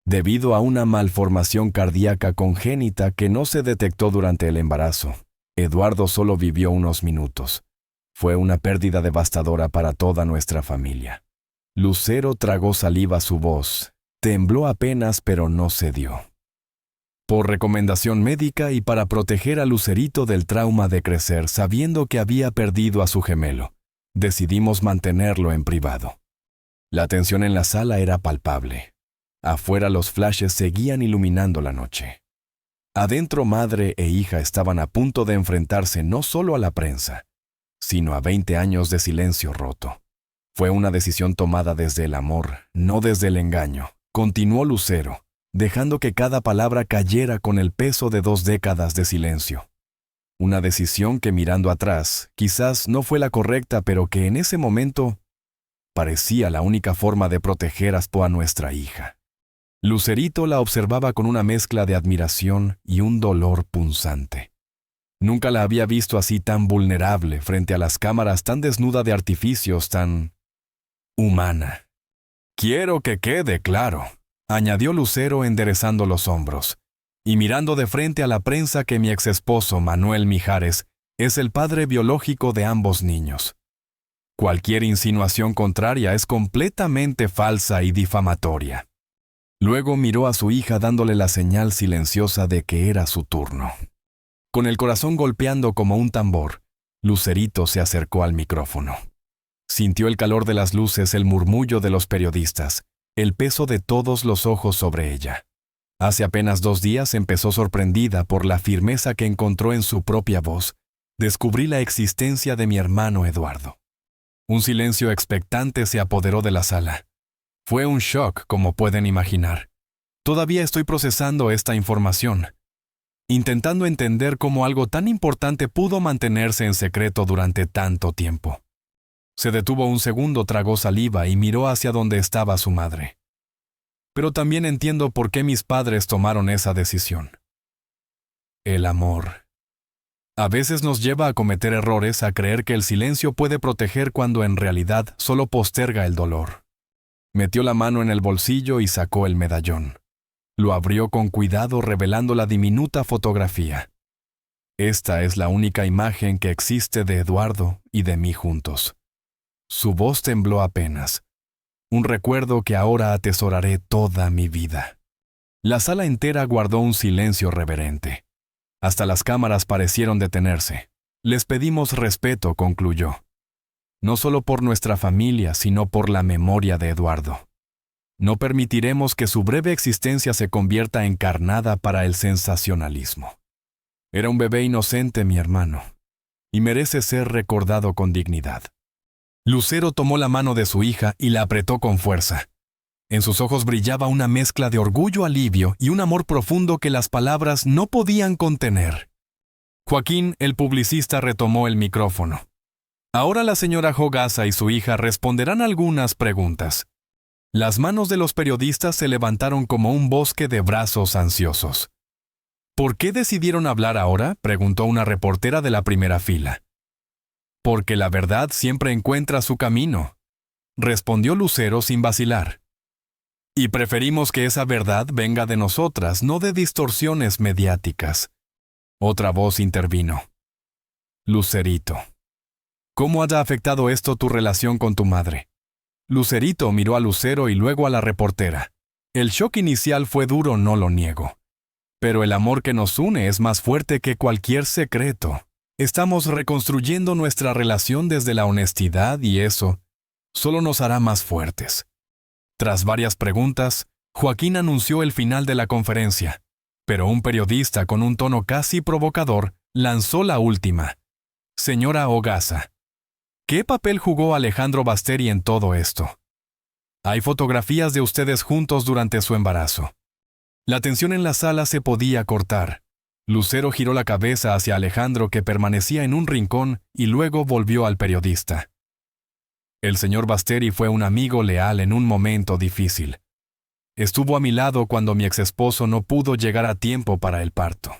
Speaker 1: Debido a una malformación cardíaca congénita que no se detectó durante el embarazo, Eduardo solo vivió unos minutos. Fue una pérdida devastadora para toda nuestra familia. Lucero tragó saliva, su voz tembló apenas, pero no cedió. Por recomendación médica y para proteger a Lucerito del trauma de crecer sabiendo que había perdido a su gemelo, decidimos mantenerlo en privado. La tensión en la sala era palpable. Afuera los flashes seguían iluminando la noche. Adentro madre e hija estaban a punto de enfrentarse no solo a la prensa, sino a 20 años de silencio roto. Fue una decisión tomada desde el amor, no desde el engaño, continuó Lucero, dejando que cada palabra cayera con el peso de 2 décadas de silencio. Una decisión que, mirando atrás, quizás no fue la correcta, pero que en ese momento parecía la única forma de proteger a nuestra hija. Lucerito la observaba con una mezcla de admiración y un dolor punzante. Nunca la había visto así, tan vulnerable frente a las cámaras, tan desnuda de artificios, tan humana. Quiero que quede claro, añadió Lucero enderezando los hombros y mirando de frente a la prensa, que mi exesposo Manuel Mijares es el padre biológico de ambos niños. Cualquier insinuación contraria es completamente falsa y difamatoria. Luego miró a su hija dándole la señal silenciosa de que era su turno. Con el corazón golpeando como un tambor, Lucerito se acercó al micrófono. Sintió el calor de las luces, el murmullo de los periodistas, el peso de todos los ojos sobre ella. Hace apenas 2 días empezó sorprendida por la firmeza que encontró en su propia voz. Descubrí la existencia de mi hermano Eduardo. Un silencio expectante se apoderó de la sala. Fue un shock, como pueden imaginar. Todavía estoy procesando esta información, intentando entender cómo algo tan importante pudo mantenerse en secreto durante tanto tiempo. Se detuvo un segundo, tragó saliva y miró hacia donde estaba su madre. Pero también entiendo por qué mis padres tomaron esa decisión. El amor. A veces nos lleva a cometer errores, a creer que el silencio puede proteger cuando en realidad solo posterga el dolor. Metió la mano en el bolsillo y sacó el medallón. Lo abrió con cuidado, revelando la diminuta fotografía. Esta es la única imagen que existe de Eduardo y de mí juntos. Su voz tembló apenas. Un recuerdo que ahora atesoraré toda mi vida. La sala entera guardó un silencio reverente. Hasta las cámaras parecieron detenerse. Les pedimos respeto, concluyó. No solo por nuestra familia, sino por la memoria de Eduardo. No permitiremos que su breve existencia se convierta en carnada para el sensacionalismo. Era un bebé inocente, mi hermano, y merece ser recordado con dignidad. Lucero tomó la mano de su hija y la apretó con fuerza. En sus ojos brillaba una mezcla de orgullo, alivio y un amor profundo que las palabras no podían contener. Joaquín, el publicista, retomó el micrófono. Ahora la señora Ogasa y su hija responderán algunas preguntas. Las manos de los periodistas se levantaron como un bosque de brazos ansiosos. ¿Por qué decidieron hablar ahora?, preguntó una reportera de la primera fila. Porque la verdad siempre encuentra su camino, respondió Lucero sin vacilar. Y preferimos que esa verdad venga de nosotras, no de distorsiones mediáticas. Otra voz intervino. Lucerito. ¿Cómo ha afectado esto tu relación con tu madre? Lucerito miró a Lucero y luego a la reportera. El shock inicial fue duro, no lo niego. Pero el amor que nos une es más fuerte que cualquier secreto. Estamos reconstruyendo nuestra relación desde la honestidad y eso solo nos hará más fuertes. Tras varias preguntas, Joaquín anunció el final de la conferencia, pero un periodista con un tono casi provocador lanzó la última. Señora Ogasa, ¿qué papel jugó Alejandro Basteri en todo esto? Hay fotografías de ustedes juntos durante su embarazo. La tensión en la sala se podía cortar. Lucero giró la cabeza hacia Alejandro, que permanecía en un rincón, y luego volvió al periodista. El señor Basteri fue un amigo leal en un momento difícil. Estuvo a mi lado cuando mi exesposo no pudo llegar a tiempo para el parto.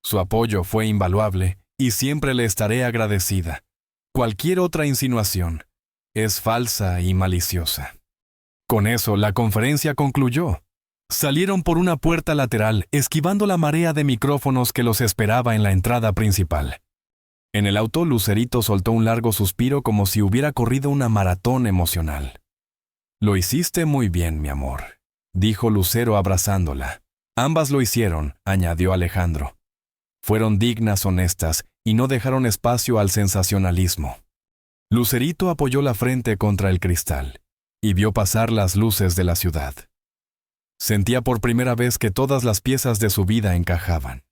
Speaker 1: Su apoyo fue invaluable y siempre le estaré agradecida. Cualquier otra insinuación es falsa y maliciosa. Con eso, la conferencia concluyó. Salieron por una puerta lateral, esquivando la marea de micrófonos que los esperaba en la entrada principal. En el auto, Lucerito soltó un largo suspiro como si hubiera corrido una maratón emocional. «Lo hiciste muy bien, mi amor», dijo Lucero abrazándola. «Ambas lo hicieron», añadió Alejandro. «Fueron dignas, honestas, y no dejaron espacio al sensacionalismo». Lucerito apoyó la frente contra el cristal y vio pasar las luces de la ciudad. Sentía por primera vez que todas las piezas de su vida encajaban.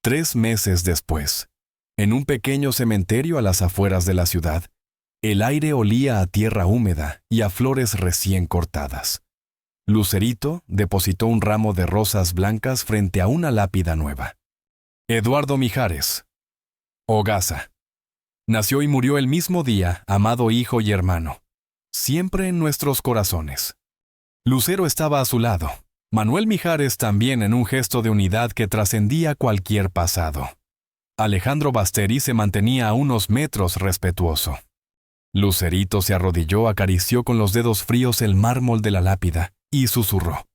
Speaker 1: 3 meses después, en un pequeño cementerio a las afueras de la ciudad, el aire olía a tierra húmeda y a flores recién cortadas. Lucerito depositó un ramo de rosas blancas frente a una lápida nueva. Eduardo Mijares, Hogaza. Nació y murió el mismo día, amado hijo y hermano. Siempre en nuestros corazones. Lucero estaba a su lado. Manuel Mijares también en un gesto de unidad que trascendía cualquier pasado. Alejandro Basteri se mantenía a unos metros respetuoso. Lucerito se arrodilló, acarició con los dedos fríos el mármol de la lápida y susurró.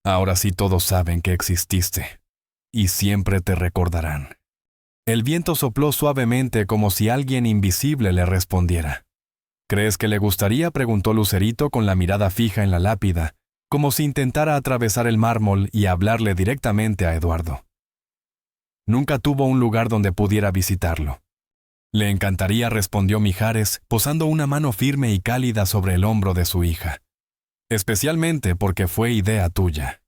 Speaker 1: «Ahora sí todos saben que exististe, y siempre te recordarán». El viento sopló suavemente como si alguien invisible le respondiera. «¿Crees que le gustaría?», preguntó Lucerito con la mirada fija en la lápida, como si intentara atravesar el mármol y hablarle directamente a Eduardo. Nunca tuvo un lugar donde pudiera visitarlo. «Le encantaría», respondió Mijares, posando una mano firme y cálida sobre el hombro de su hija. «Especialmente porque fue idea tuya».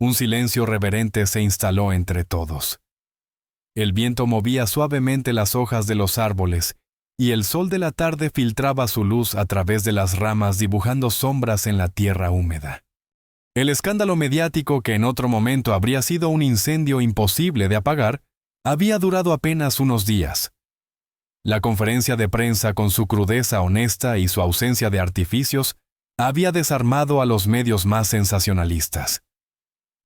Speaker 1: Un silencio reverente se instaló entre todos. El viento movía suavemente las hojas de los árboles, y el sol de la tarde filtraba su luz a través de las ramas dibujando sombras en la tierra húmeda. El escándalo mediático, que en otro momento habría sido un incendio imposible de apagar, había durado apenas unos días. La conferencia de prensa, con su crudeza honesta y su ausencia de artificios, había desarmado a los medios más sensacionalistas.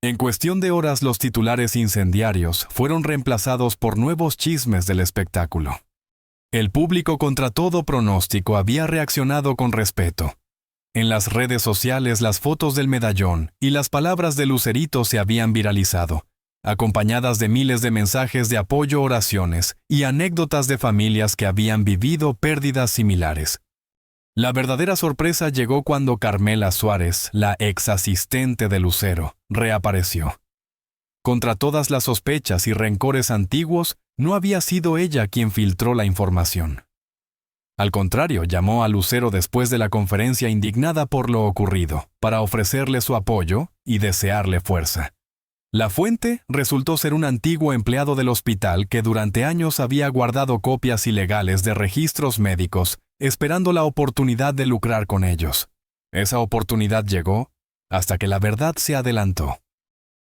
Speaker 1: En cuestión de horas, los titulares incendiarios fueron reemplazados por nuevos chismes del espectáculo. El público, contra todo pronóstico, había reaccionado con respeto. En las redes sociales, las fotos del medallón y las palabras de Lucerito se habían viralizado, acompañadas de miles de mensajes de apoyo, oraciones y anécdotas de familias que habían vivido pérdidas similares. La verdadera sorpresa llegó cuando Carmela Suárez, la ex asistente de Lucero, reapareció. Contra todas las sospechas y rencores antiguos, no había sido ella quien filtró la información. Al contrario, llamó a Lucero después de la conferencia indignada por lo ocurrido, para ofrecerle su apoyo y desearle fuerza. La fuente resultó ser un antiguo empleado del hospital que durante años había guardado copias ilegales de registros médicos, esperando la oportunidad de lucrar con ellos. Esa oportunidad llegó hasta que la verdad se adelantó.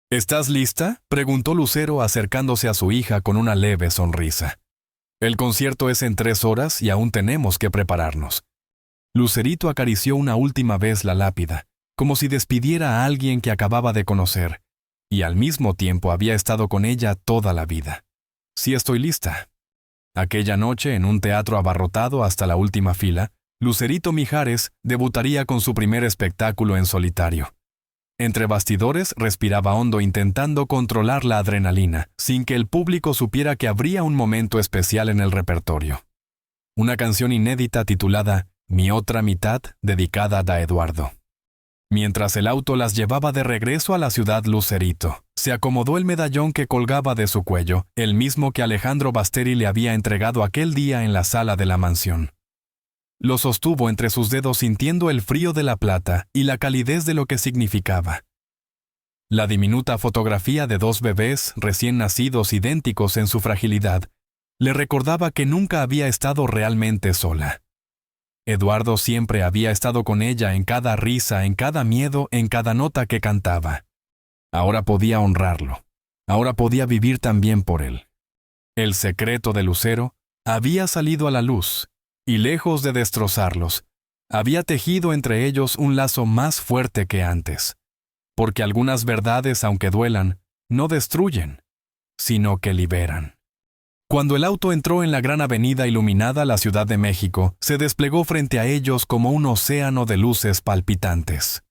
Speaker 1: «¿Estás lista?», preguntó Lucero acercándose a su hija con una leve sonrisa. «El concierto es en 3 horas y aún tenemos que prepararnos». Lucerito acarició una última vez la lápida, como si despidiera a alguien que acababa de conocer, y al mismo tiempo había estado con ella toda la vida. «Sí, estoy lista». Aquella noche, en un teatro abarrotado hasta la última fila, Lucerito Mijares debutaría con su primer espectáculo en solitario. Entre bastidores respiraba hondo intentando controlar la adrenalina, sin que el público supiera que habría un momento especial en el repertorio. Una canción inédita titulada Mi otra mitad, dedicada a Eduardo. Mientras el auto las llevaba de regreso a la ciudad, Lucerito se acomodó el medallón que colgaba de su cuello, el mismo que Alejandro Basteri le había entregado aquel día en la sala de la mansión. Lo sostuvo entre sus dedos sintiendo el frío de la plata y la calidez de lo que significaba. La diminuta fotografía de 2 bebés recién nacidos idénticos en su fragilidad le recordaba que nunca había estado realmente sola. Eduardo siempre había estado con ella en cada risa, en cada miedo, en cada nota que cantaba. Ahora podía honrarlo. Ahora podía vivir también por él. El secreto de Lucero había salido a la luz, y lejos de destrozarlos, había tejido entre ellos un lazo más fuerte que antes, porque algunas verdades, aunque duelan, no destruyen, sino que liberan. Cuando el auto entró en la gran avenida iluminada la Ciudad de México, se desplegó frente a ellos como un océano de luces palpitantes.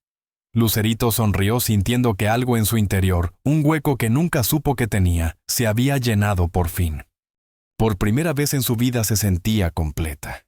Speaker 1: Lucerito sonrió sintiendo que algo en su interior, un hueco que nunca supo que tenía, se había llenado por fin. Por primera vez en su vida se sentía completa.